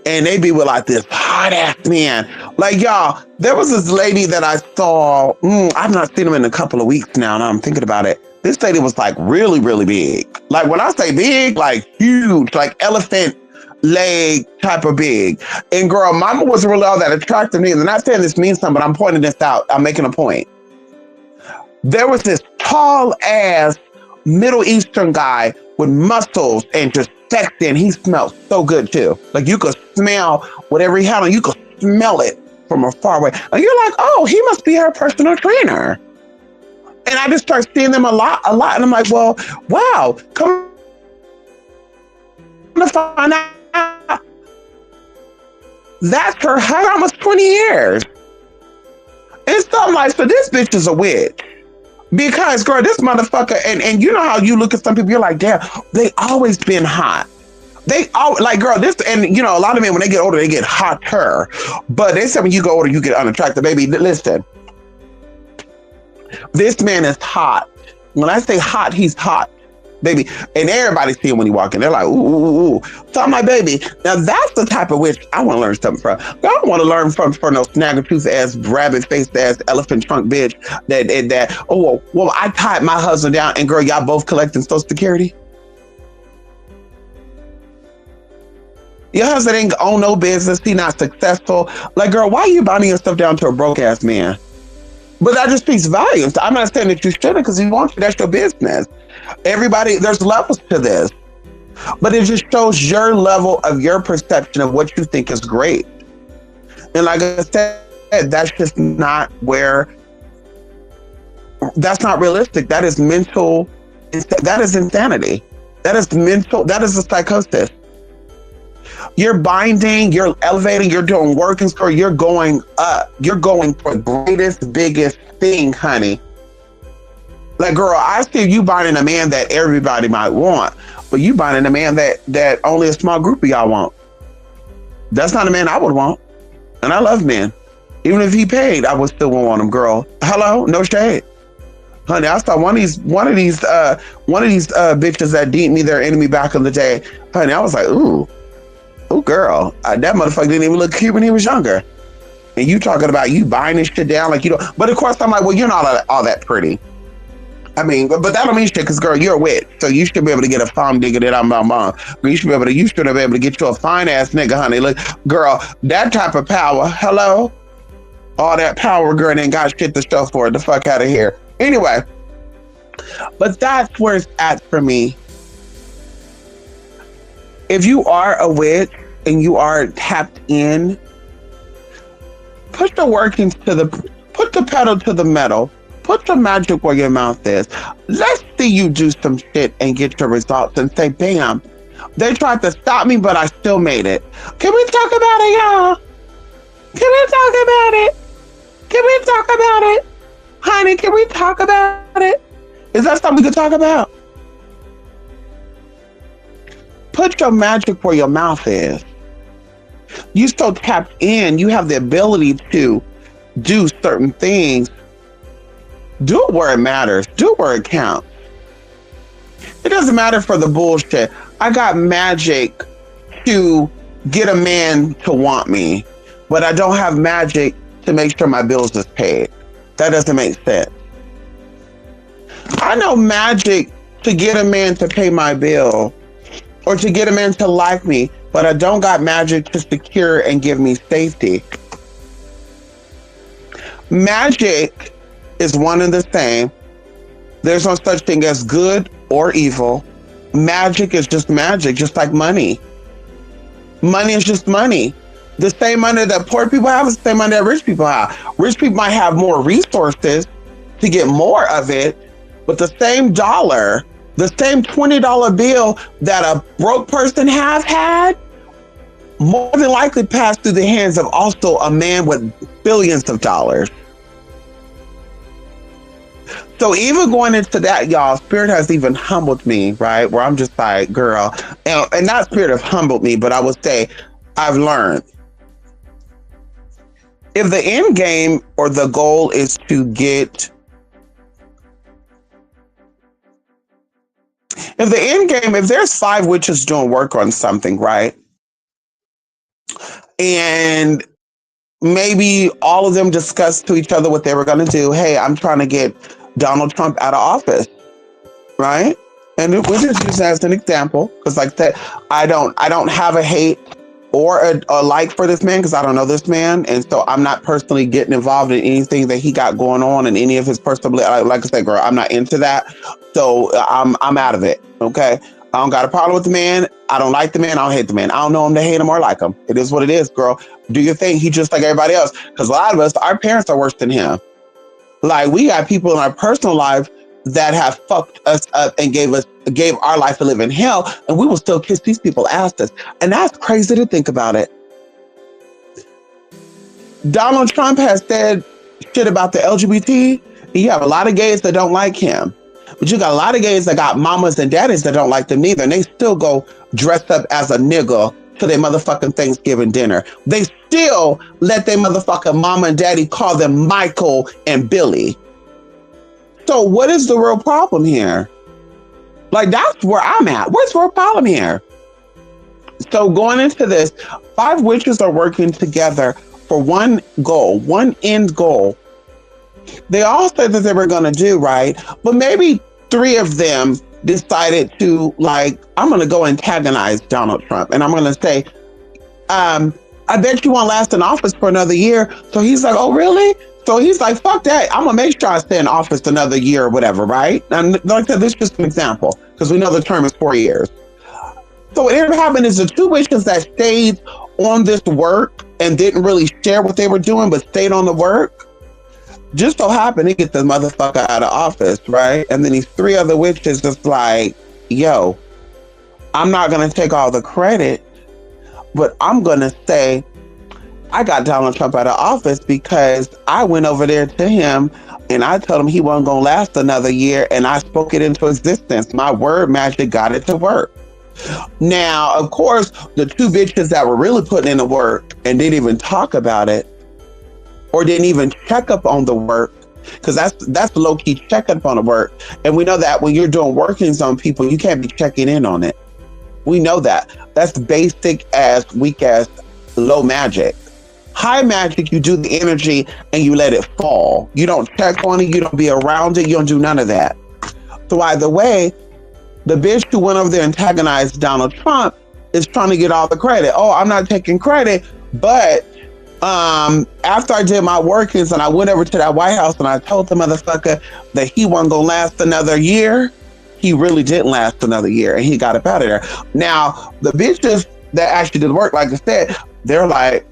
and they be with like this hot ass man. Like y'all, there was this lady that I saw. I've not seen him in a couple of weeks now, and I'm thinking about it. This lady was like really, really big. Like when I say big, like huge, like elephant leg type of big. And girl, mama wasn't really all that attractive to me. And I'm not saying this means something, but I'm pointing this out. I'm making a point. There was this tall ass Middle Eastern guy with muscles and just sexy, and he smelled so good too. Like you could smell whatever he had on, you could smell it from afar away. And you're like, oh, he must be her personal trainer. And I just start seeing them a lot. And I'm like, well, wow, come to find out, that's her husband, almost 20 years. And so I'm like, so this bitch is a witch. Because, girl, this motherfucker, and you know how you look at some people, you're like, damn, they always been hot. They all like, girl, this, and you know, a lot of men when they get older, they get hotter. But they say when you go older, you get unattractive. Baby, listen, this man is hot. When I say hot, he's hot, baby. And everybody see him when he walk in. They're like, ooh, ooh, ooh. So I'm like, baby, now that's the type of witch I want to learn something from. I don't want to learn from for no snaggletooth ass, rabbit faced ass, elephant trunk bitch. That. Oh, well, I tied my husband down, and girl, y'all both collecting Social Security. Your husband ain't own no business. He not successful. Like, girl, why are you binding yourself down to a broke ass man? But that just speaks volumes. I'm not saying that you shouldn't, because he wants you. That's your business. Everybody, there's levels to this. But it just shows your level of your perception of what you think is great. And like I said, that's just not where, that's not realistic. That is mental, that is insanity. That is mental, that is a psychosis. You're binding, you're elevating, you're doing work and score, you're going up. You're going for the greatest, biggest thing, honey. Like, girl, I see you binding a man that everybody might want, but you binding a man that only a small group of y'all want. That's not a man I would want. And I love men. Even if he paid, I would still want him, girl. Hello? No shade. Honey, I saw one of these bitches that deemed me their enemy back in the day. Honey, I was like, ooh, girl, that motherfucker didn't even look cute when he was younger. And you talking about you buying this shit down like you don't. But of course, I'm like, well, you're not all that pretty. I mean, but that don't mean shit, because girl, you're a witch, so you should be able to get a farm digger that I'm mom. You should be able to get you a fine ass nigga, honey. Look, girl, that type of power. Hello, all that power, girl, ain't got shit to show for it. The fuck out of here. Anyway, but that's where it's at for me. If you are a witch and you are tapped in, put the pedal to the metal. Put the magic where your mouth is. Let's see you do some shit and get your results and say, bam, they tried to stop me, but I still made it. Can we talk about it, y'all? Can we talk about it? Can we talk about it? Honey, can we talk about it? Is that something we could talk about? Put your magic where your mouth is. You so tapped in, you have the ability to do certain things. Do it where it matters. Do it where it counts. It doesn't matter for the bullshit. I got magic to get a man to want me, but I don't have magic to make sure my bills is paid. That doesn't make sense. I know magic to get a man to pay my bill or to get a man to like me, but I don't got magic to secure and give me safety. Magic is one and the same. There's no such thing as good or evil. Magic is just magic, just like money. Money is just money. The same money that poor people have is the same money that rich people have. Rich people might have more resources to get more of it, but the same dollar, the same $20 bill that a broke person have had, more than likely passed through the hands of also a man with billions of dollars. So even going into that, y'all, Spirit has even humbled me, right? Where I'm just like, girl, and not Spirit have humbled me, but I would say I've learned. If the end game or the goal is to get, if the end game, if there's 5 witches doing work on something, right? And maybe all of them discussed to each other what they were going to do. Hey, I'm trying to get Donald Trump out of office, right? And we'll just use that as an example, because like that, I don't have a hate or a like for this man, because I don't know this man, and so I'm not personally getting involved in anything that he got going on and any of his personal. Like I said, girl, I'm not into that, so I'm out of it. Okay, I don't got a problem with the man. I don't like the man. I don't hate the man. I don't know him to hate him or like him. It is what it is, girl. Do your thing. He just like everybody else, because a lot of us, our parents are worse than him. Like, we got people in our personal life that have fucked us up and gave our life a living hell, and we will still kiss these people asses. And that's crazy to think about it. Donald Trump has said shit about the LGBT, and you have a lot of gays that don't like him. But you got a lot of gays that got mamas and daddies that don't like them neither. And they still go dressed up as a nigga to their motherfucking Thanksgiving dinner. They still let their motherfucking mama and daddy call them Michael and Billy. So what is the real problem here? Like, that's where I'm at. What's the real problem here? So going into this, 5 witches are working together for one goal, one end goal. They all said that they were going to do right, but maybe 3 of them decided to, like, I'm going to go antagonize Donald Trump. And I'm going to say, I bet you won't last in office for another year. So he's like, oh, really? So he's like, fuck that. I'm going to make sure I stay in office another year or whatever, right? And like I said, this is just an example, because we know the term is 4 years. So what ended up happening is the 2 witches that stayed on this work and didn't really share what they were doing, but stayed on the work, just so happened to get the motherfucker out of office, right? And then these 3 other witches just like, yo, I'm not going to take all the credit, but I'm going to say I got Donald Trump out of office because I went over there to him and I told him he wasn't going to last another year, and I spoke it into existence. My word magic got it to work. Now, of course, the 2 bitches that were really putting in the work and didn't even talk about it or didn't even check up on the work, because that's low-key check up on the work. And we know that when you're doing workings on people, you can't be checking in on it. We know that. That's basic as weak as low magic. High magic, you do the energy and you let it fall. You don't check on it, you don't be around it, you don't do none of that. So either way, the bitch who went over there and antagonized Donald Trump is trying to get all the credit. Oh, I'm not taking credit, but after I did my workings and I went over to that White House and I told the motherfucker that he wasn't gonna last another year, he really didn't last another year and he got up out of there. Now, the bitches that actually did the work, like I said, they're like,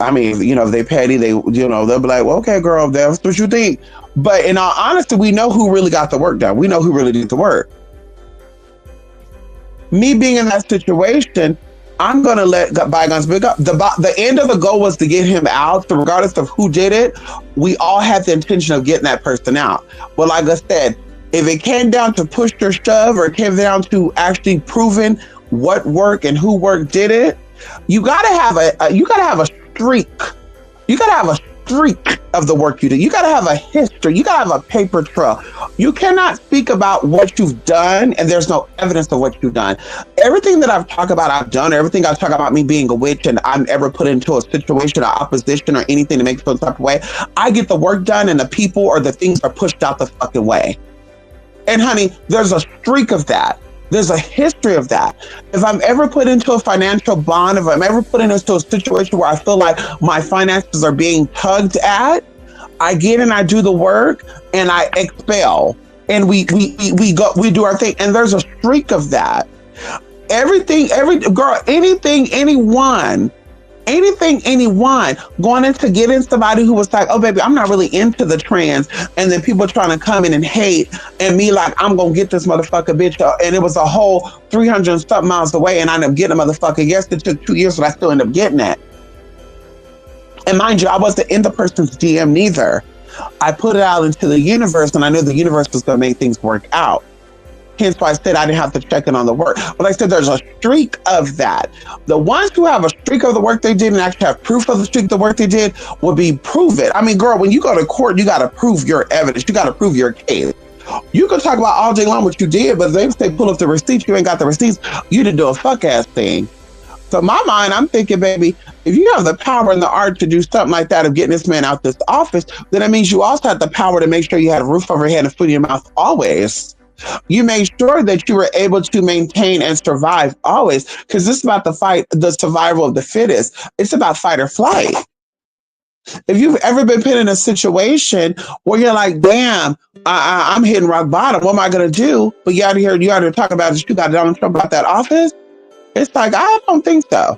I mean, you know, if they petty, they, you know, they'll be like, well, okay, girl, that's what you think. But in all honesty, we know who really got the work done. We know who really did the work. Me being in that situation, I'm going to let bygones be bygones. The end of the goal was to get him out. So regardless of who did it, we all had the intention of getting that person out. But like I said, if it came down to push or shove, or it came down to actually proving what worked and who worked did it, you gotta have a streak. You gotta have a streak of the work you do. You gotta have a history. You gotta have a paper trail. You cannot speak about what you've done and there's no evidence of what you've done. Everything that I've talked about, I've done. Everything I've talked about me being a witch and I'm ever put into a situation or opposition or anything to make it feel some type of way, I get the work done and the people or the things are pushed out the fucking way. And honey, there's a streak of that. There's a history of that. If I'm ever put into a financial bond, if I'm ever put into a situation where I feel like my finances are being tugged at, I get in, I do the work, and I expel. And we do our thing. And there's a streak of that. Anything, anyone going in to get in somebody who was like, oh baby, I'm not really into the trans, and then people trying to come in and hate, and me like, I'm gonna get this motherfucker bitch, and it was a whole 300 and something miles away, and I ended up getting a motherfucker. Yes, it took 2 years, but I still ended up getting it. And mind you, I wasn't in the person's DM neither. I put it out into the universe, and I knew the universe was gonna make things work out. Hence why I said I didn't have to check in on the work. But like I said, there's a streak of that. The ones who have a streak of the work they did and actually have proof of the streak of the work they did will be prove it. I mean, girl, when you go to court, you got to prove your evidence. You got to prove your case. You can talk about all day long what you did, but if they say pull up the receipts, you ain't got the receipts, you didn't do a fuck ass thing. So in my mind, I'm thinking, baby, if you have the power and the art to do something like that of getting this man out this office, then that means you also have the power to make sure you had a roof over your head and food in your mouth always. You made sure that you were able to maintain and survive always, because this is about the survival of the fittest. It's about fight or flight. If you've ever been put in a situation where you're like, damn, I'm hitting rock bottom, what am I going to do? But you out here talking about this, you got Donald Trump about that office. It's like, I don't think so.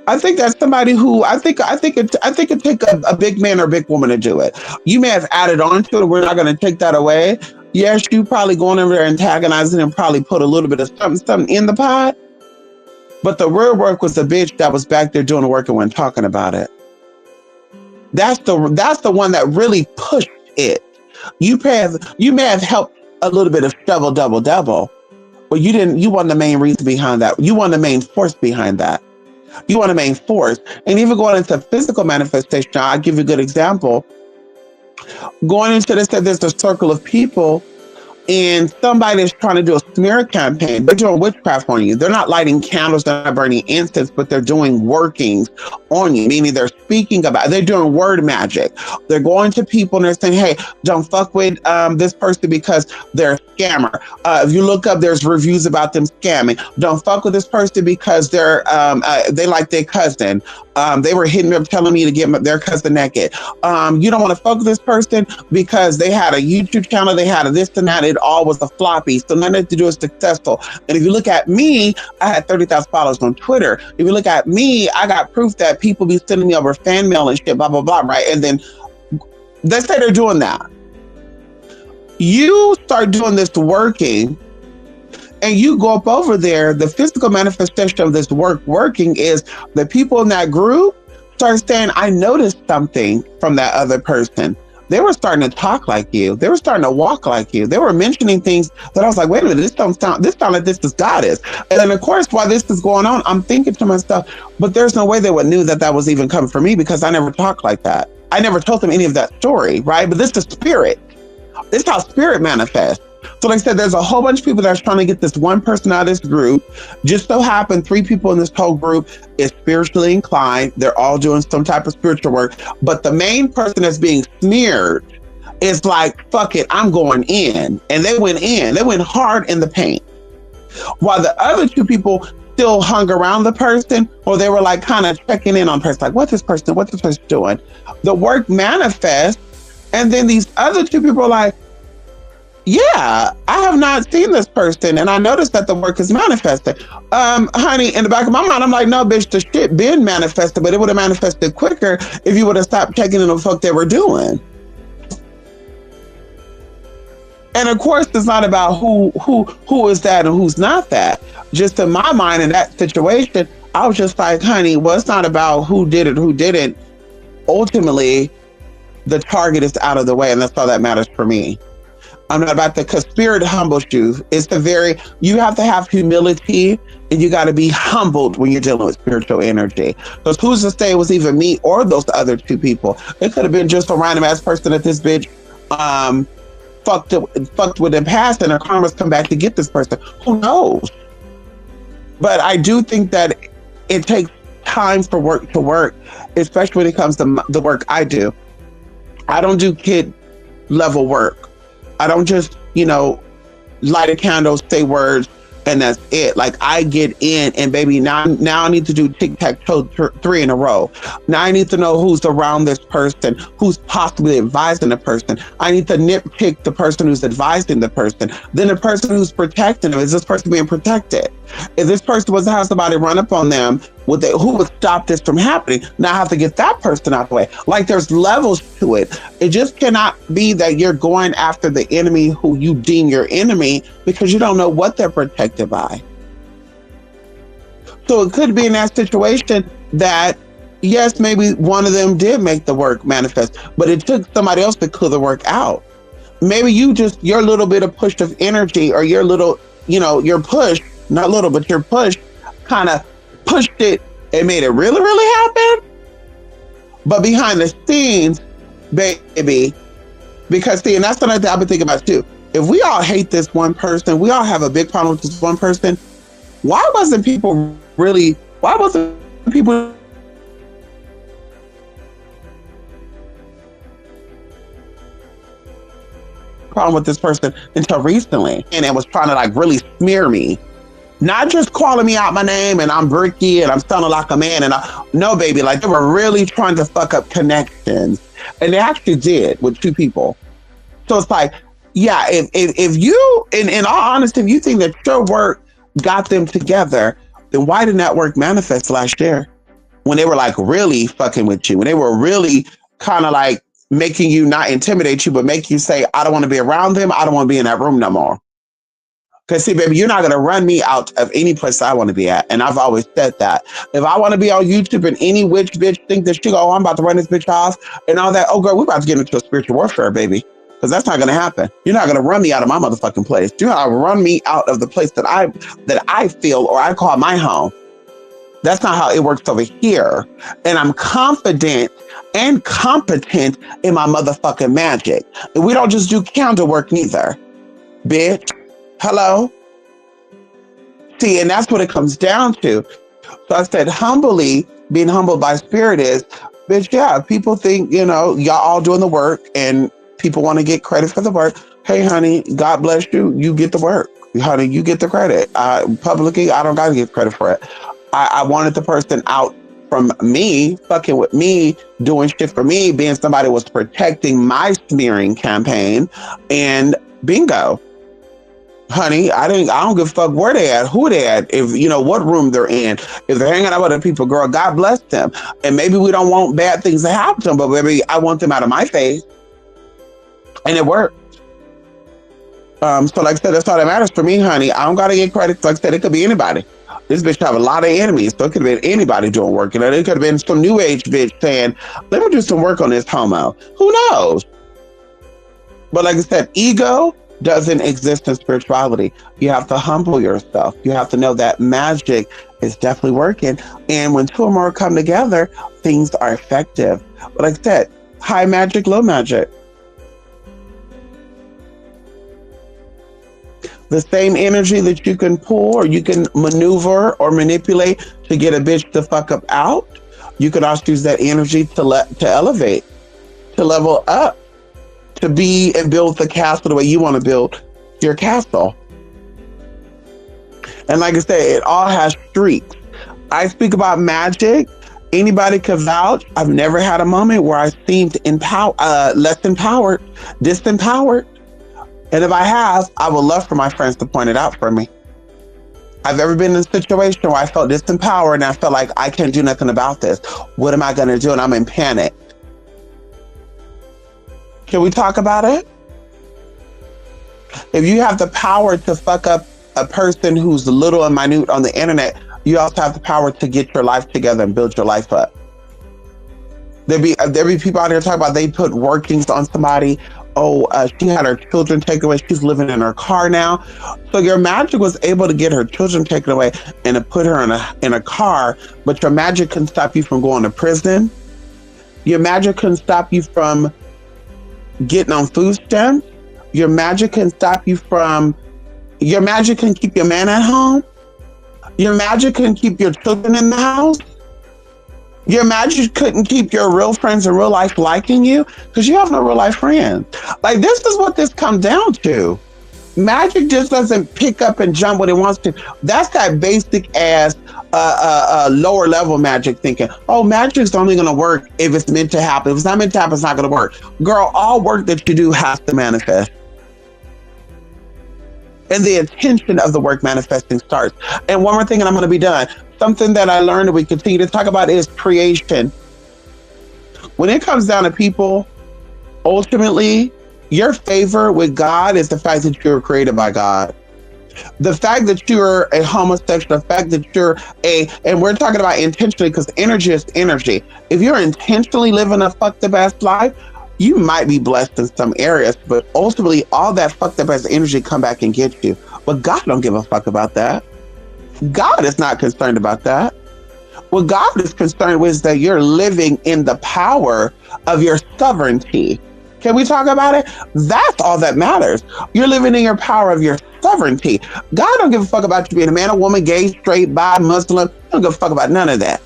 I think that's somebody who I think it take a big man or a big woman to do it. You may have added on to it. We're not going to take that away. Yes, you probably going over there antagonizing and probably put a little bit of something in the pot. But the real work was the bitch that was back there doing the work and wasn't talking about it. That's the one that really pushed it. You may have helped a little bit of shovel double double. But you didn't, you weren't the main reason behind that. You weren't the main force behind that. You want a main force. And even going into physical manifestation, I'll give you a good example. Going into this, there's a circle of people and somebody is trying to do a smear campaign. They're doing witchcraft on you. They're not lighting candles, they're not burning incense, but they're doing workings on you, meaning they're speaking about, they're doing word magic. They're going to people and they're saying, hey, don't fuck with this person because they're a scammer. If you look up, there's reviews about them scamming. Don't fuck with this person because they like their cousin. They were hitting me up telling me to get their cousin naked. You don't want to fuck with this person because they had a YouTube channel, they had a this and that. It all was a floppy, so nothing to do is successful. And if you look at me, I had 30,000 followers on Twitter. If you look at me, I got proof that people be sending me over fan mail and shit, blah, blah, blah, right? And then they say they're doing that. You start doing this working and you go up over there, the physical manifestation of this working is the people in that group start saying, I noticed something from that other person. They were starting to talk like you. They were starting to walk like you. They were mentioning things that I was like, wait a minute, this sounds like this is goddess. And then of course, while this is going on, I'm thinking to myself, but there's no way they would knew that that was even coming from me because I never talked like that. I never told them any of that story, right? But this is spirit. This is how spirit manifests. So like I said, there's a whole bunch of people that's trying to get this one person out of this group. Just so happened 3 people in this whole group is spiritually inclined. They're all doing some type of spiritual work. But the main person that's being smeared is like, fuck it, I'm going in. And they went in. They went hard in the paint. While the other 2 people still hung around the person, or they were like kind of checking in on the person, like, what's this person doing? The work manifests. And then these other 2 people are like, yeah, I have not seen this person, and I noticed that the work is manifested. Honey, in the back of my mind, I'm like, no, bitch, the shit been manifested, but it would have manifested quicker if you would have stopped checking in on the fuck they were doing. And of course, it's not about who is that and who's not that. Just in my mind, in that situation, I was just like, honey, well, it's not about who did it, who didn't. Ultimately, the target is out of the way, and that's all that matters for me. I'm not about that, because spirit humbles you. You have to have humility, and you got to be humbled when you're dealing with spiritual energy. Because who's to say it was even me or those other 2 people? It could have been just a random ass person that this bitch fucked with in the past, and her karma's come back to get this person. Who knows? But I do think that it takes time for work to work, especially when it comes to the work I do. I don't do kid level work. I don't just, light a candle, say words, and that's it. Like, I get in, and baby, now I need to do tic-tac-toe 3 in a row. Now I need to know who's around this person, who's possibly advising the person. I need to nitpick the person who's advising the person. Then the person who's protecting them, is this person being protected? If this person was to have somebody run up on them, who would stop this from happening? Now I have to get that person out of the way. Like, there's levels to it. It just cannot be that you're going after the enemy who you deem your enemy, because you don't know what they're protected by. So it could be in that situation that, yes, maybe one of them did make the work manifest, but it took somebody else to clear the work out. Maybe your little bit of push of energy, or your little, your push, not little, but your push kind of pushed it and made it really, really happen. But behind the scenes, baby, because see, and that's another thing I've been thinking about too. If we all hate this one person, we all have a big problem with this one person, why wasn't people problem with this person until recently, and it was trying to like really smear me? Not just calling me out my name and I'm Bricky and I'm sounding like a man, and no, baby, like they were really trying to fuck up connections, and they actually did with 2 people. So it's like, yeah, if you, in all honesty, if you think that your work got them together, then why didn't that work manifest last year when they were like really fucking with you, when they were really kind of like making you not intimidate you, but make you say, I don't want to be around them, I don't want to be in that room no more? Because see, baby, you're not going to run me out of any place I want to be at. And I've always said that. If I want to be on YouTube and any witch bitch think that she go, oh, I'm about to run this bitch off and all that, oh, girl, we're about to get into a spiritual warfare, baby. Because that's not going to happen. You're not going to run me out of my motherfucking place. You're not going to run me out of the place that I feel or I call my home. That's not how it works over here. And I'm confident and competent in my motherfucking magic. And we don't just do candle work neither. Bitch. Hello? See, and that's what it comes down to. So I said, humbly, being humbled by spirit is, bitch, yeah, people think, y'all all doing the work and people want to get credit for the work. Hey, honey, God bless you. You get the work. Honey, you get the credit. Publicly, I don't got to get credit for it. I wanted the person out from me, fucking with me, doing shit for me, being somebody was protecting my smearing campaign, and bingo. Honey, I don't give a fuck where they at, who they at, if what room they're in. If they're hanging out with other people, girl, God bless them. And maybe we don't want bad things to happen to them, but maybe I want them out of my face. And it worked. So like I said, that's all that matters for me, honey. I don't gotta get credit. Like I said, it could be anybody. This bitch have a lot of enemies, so it could have been anybody doing work. It could have been some new age bitch saying, let me do some work on this homo. Who knows? But like I said, ego doesn't exist in spirituality. You have to humble yourself. You have to know that magic is definitely working. And when two or more come together, things are effective. But like I said, high magic, low magic. The same energy that you can pull or you can maneuver or manipulate to get a bitch to fuck up out, you can also use that energy to elevate, to level up, to be and build the castle the way you want to build your castle. And like I said, it all has streaks. I speak about magic. Anybody can vouch. I've never had a moment where I seemed less empowered, disempowered. And if I have, I would love for my friends to point it out for me. I've ever been in a situation where I felt disempowered and I felt like I can't do nothing about this. What am I going to do? And I'm in panic. Can we talk about it? If you have the power to fuck up a person who's little and minute on the internet, you also have the power to get your life together and build your life up. There be people out there talking about they put workings on somebody. She had her children taken away. She's living in her car now. So your magic was able to get her children taken away and to put her in a car, but your magic couldn't stop you from going to prison. Your magic couldn't stop you from getting on food stamps. Your magic can stop you from. Your magic can keep your man at home. Your magic can keep your children in the house. Your magic couldn't keep your real friends in real life liking you because you have no real life friends. Like, this is what this comes down to. Magic just doesn't pick up and jump when it wants to. That's that basic ass lower level magic thinking. Oh, magic's only going to work if it's meant to happen. If it's not meant to happen, it's not going to work. Girl, all work that you do has to manifest. And the intention of the work manifesting starts. And one more thing, and I'm going to be done. Something that I learned and we continue to talk about is creation. When it comes down to people, ultimately, your favor with God is the fact that you were created by God. The fact that you're a homosexual, the fact that you're and we're talking about intentionally because energy is energy. If you're intentionally living a fucked up ass life, you might be blessed in some areas, but ultimately all that fucked up ass energy come back and get you. But God don't give a fuck about that. God is not concerned about that. What God is concerned with is that you're living in the power of your sovereignty. Can we talk about it? That's all that matters. You're living in your power of your sovereignty. God don't give a fuck about you being a man, a woman, gay, straight, bi, Muslim. He don't give a fuck about none of that.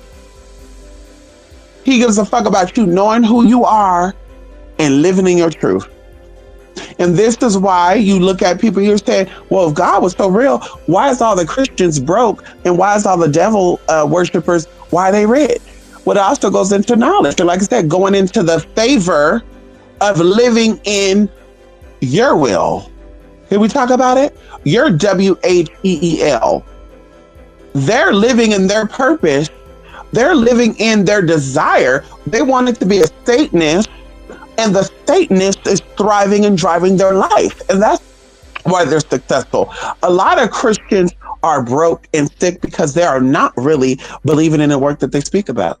He gives a fuck about you knowing who you are and living in your truth. And this is why you look at people here saying, well, if God was so real, why is all the Christians broke? And why is all the devil worshipers, why are they rich? Well, it also goes into knowledge. And like I said, going into the favor of living in your will. Can we talk about it? Your WHEEL. They're living in their purpose. They're living in their desire. They want it to be a Satanist. And the Satanist is thriving and driving their life. And that's why they're successful. A lot of Christians are broke and sick because they are not really believing in the work that they speak about.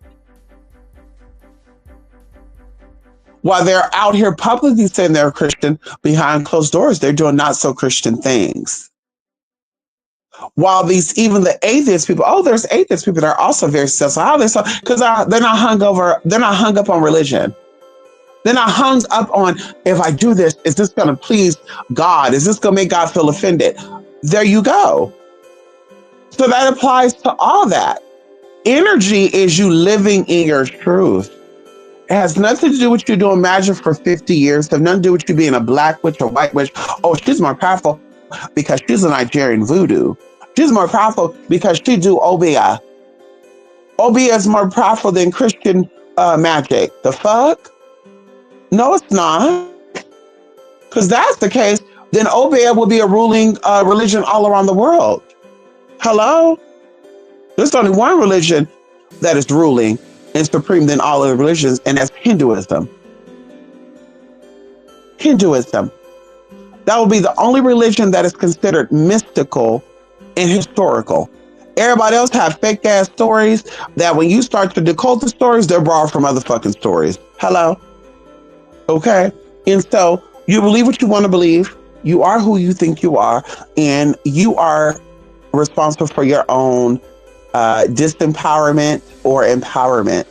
While they're out here publicly saying they're a Christian, behind closed doors, they're doing not so Christian things. While these, even the atheist people, oh, there's atheist people that are also very successful. How are they so? Because they're not hung over, they're not hung up on religion. They're not hung up on, if I do this, is this going to please God? Is this going to make God feel offended? There you go. So that applies to all that. Energy is you living in your truth. It has nothing to do with you doing magic for 50 years. It has nothing to do with you being a black witch or white witch. Oh, she's more powerful because she's a Nigerian voodoo. She's more powerful because she do Obia. Obia is more powerful than Christian magic. The fuck? No, it's not. Because that's the case, then Obia will be a ruling religion all around the world. Hello? There's only one religion that is ruling and supreme than all other religions, and that's Hinduism. Hinduism. That will be the only religion that is considered mystical and historical. Everybody else have fake ass stories that when you start to decode the stories, they're borrowed from other fucking stories. Hello? Okay? And so you believe what you want to believe. You are who you think you are, and you are responsible for your own disempowerment or empowerment.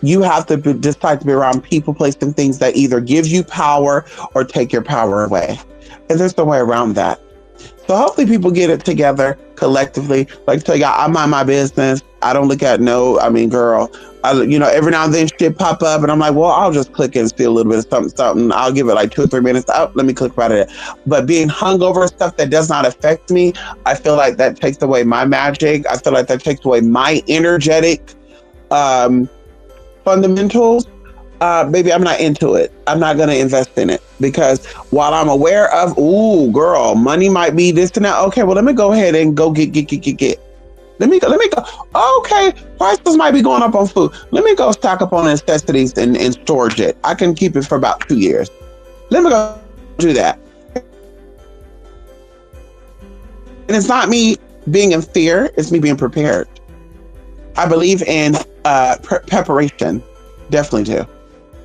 You have to decide to be around people, places, and things that either give you power or take your power away. And there's no way around that. So hopefully people get it together collectively. Like I tell y'all, I mind my business. I don't look at girl, every now and then shit pop up and I'm like, well, I'll just click and see a little bit of something. I'll give it like 2 or 3 minutes. Oh, let me click right at it. But being hung over stuff that does not affect me, I feel like that takes away my magic. I feel like that takes away my energetic fundamentals. Baby, I'm not into it. I'm not going to invest in it because while I'm aware of, ooh, girl, money might be this and that. Okay, well, let me go ahead and go get. Let me go. Okay, prices might be going up on food. Let me go stock up on necessities and storage it. I can keep it for about 2 years. Let me go do that. And it's not me being in fear. It's me being prepared. I believe in preparation. Definitely do.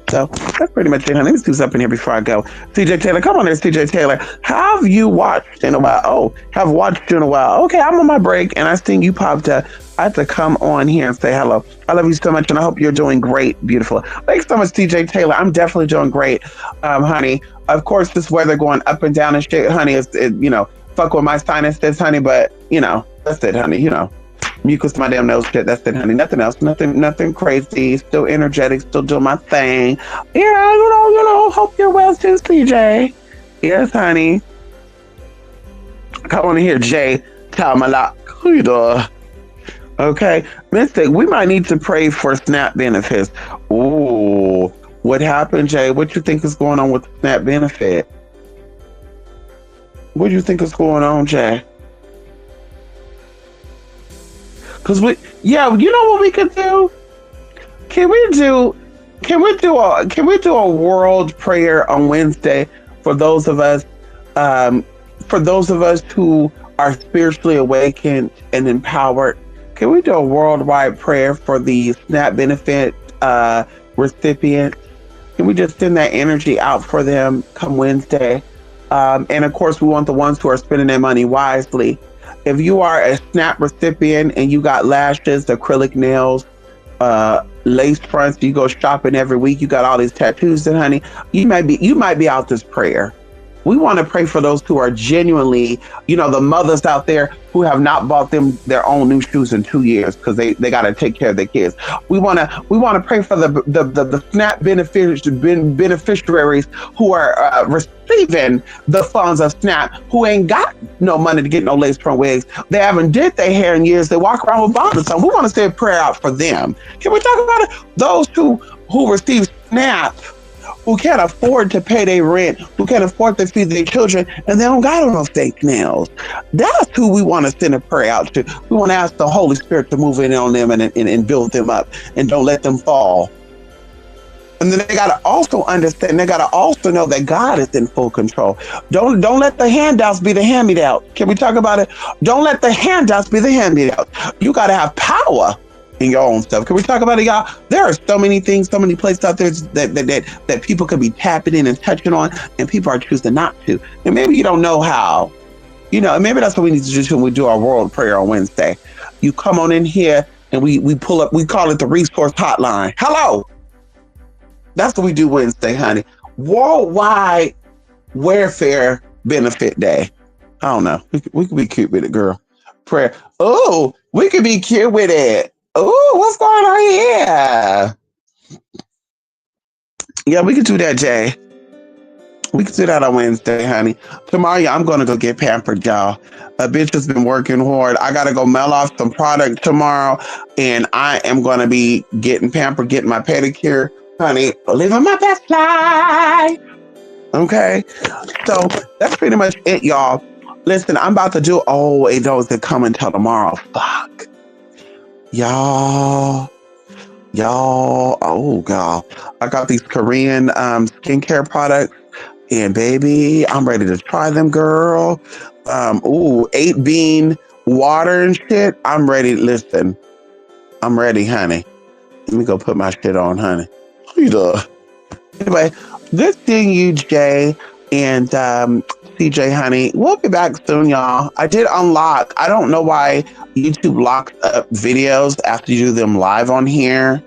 So that's pretty much it, honey. Let me do something here before I go. CJ Taylor, come on there, CJ Taylor. Have you watched in a while? Oh, have watched you in a while. Okay, I'm on my break and I seen you popped up. I have to come on here and say hello. I love you so much and I hope you're doing great. Beautiful. Thanks so much, CJ Taylor. I'm definitely doing great, honey. Of course, this weather going up and down and shit, honey, fuck with my sinuses, honey, but, that's it, honey, mucus my damn nose shit. That's it, honey. Nothing else. Nothing crazy. Still energetic. Still doing my thing. Yeah, hope you're well too, CJ. Yes, honey. I want to hear Jay tell me like, who you doing? Okay, Mystic. We might need to pray for SNAP benefits. Ooh, what happened, Jay? What you think is going on with the SNAP benefit? What do you think is going on, Jay? Cause you know what we could do? Can we do a world prayer on Wednesday for those of us who are spiritually awakened and empowered? Can we do a worldwide prayer for the SNAP benefit recipients? Can we just send that energy out for them come Wednesday? And of course, we want the ones who are spending their money wisely. If you are a SNAP recipient and you got lashes, acrylic nails, lace fronts, you go shopping every week, you got all these tattoos, and honey, you might be out this prayer. We want to pray for those who are genuinely, the mothers out there who have not bought them their own new shoes in 2 years because they got to take care of their kids. We want to pray for the SNAP beneficiaries who are receiving the funds of SNAP, who ain't got no money to get no lace front wigs. They haven't did their hair in years. They walk around with bonnets on. We want to say a prayer out for them. Can we talk about it? Those who receive SNAP, who can't afford to pay their rent, who can't afford to feed their children, and they don't got no fake nails. That's who we want to send a prayer out to. We want to ask the Holy Spirit to move in on them and build them up and don't let them fall. And then they got to also understand, they got to also know that God is in full control. Don't let the handouts be the hand-me-downs. Can we talk about it? Don't let the handouts be the hand-me-downs. You got to have power in your own stuff. Can we talk about it, y'all? There are so many things, so many places out there that people could be tapping in and touching on, and people are choosing not to. And maybe you don't know how. Maybe that's what we need to do when we do our world prayer on Wednesday. You come on in here and we pull up, we call it the resource hotline. Hello. That's what we do Wednesday, honey. Worldwide Welfare Benefit Day. I don't know. We could be cute with it, girl. Prayer. Oh, we could be cute with it. Oh, what's going on here? Yeah, we could do that, Jay. We can do that on Wednesday, honey. Tomorrow, yeah, I'm going to go get pampered, y'all. A bitch has been working hard. I got to go mail off some product tomorrow, and I am going to be getting pampered, getting my pedicure, honey, living my best life. Okay? So that's pretty much it, y'all. Listen, I'm about to do, and those that come until tomorrow. Fuck. Y'all, oh, God. I got these Korean skincare products. And baby, I'm ready to try them, girl. 8-bean water and shit. I'm ready. Listen, I'm ready, honey. Let me go put my shit on, honey. Anyway, good seeing you, Jay and CJ, honey. We'll be back soon, y'all. I did unlock. I don't know why YouTube locks up videos after you do them live on here.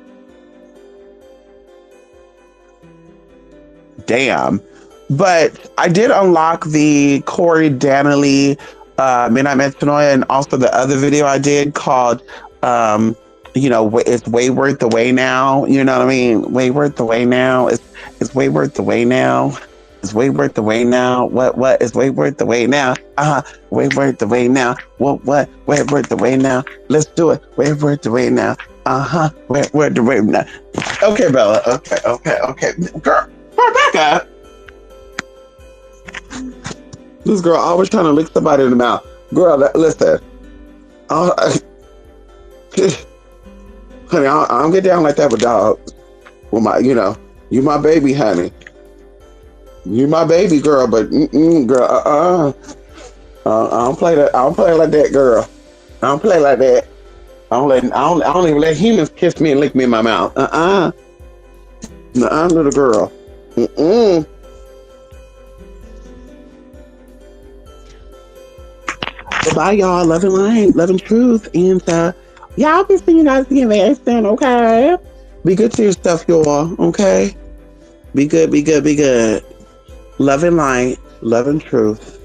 Damn. But I did unlock the Corey Danley Midnight Metanoia, and also the other video I did called, it's way worth the way now. You know what I mean? Way worth the way now. It's way worth the way now. It's way worth the way now. What is way worth the way now? Way worth the way now. What? Way worth the way now. Let's do it. Way worth the way now. Way worth the way now. Okay, Bella. Okay. Girl, Rebecca. This girl always trying to lick somebody in the mouth. Girl, listen. Honey, I don't get down like that with dogs. Well, you my baby, honey. You my baby, girl, but girl, I don't play that. I don't play like that, girl. I don't play like that. I don't even let humans kiss me and lick me in my mouth. Little girl. Bye, y'all. Love and light, love and truth. And y'all be seeing you guys again very soon, okay? Be good to yourself, y'all, okay? Be good. Love and light, love and truth.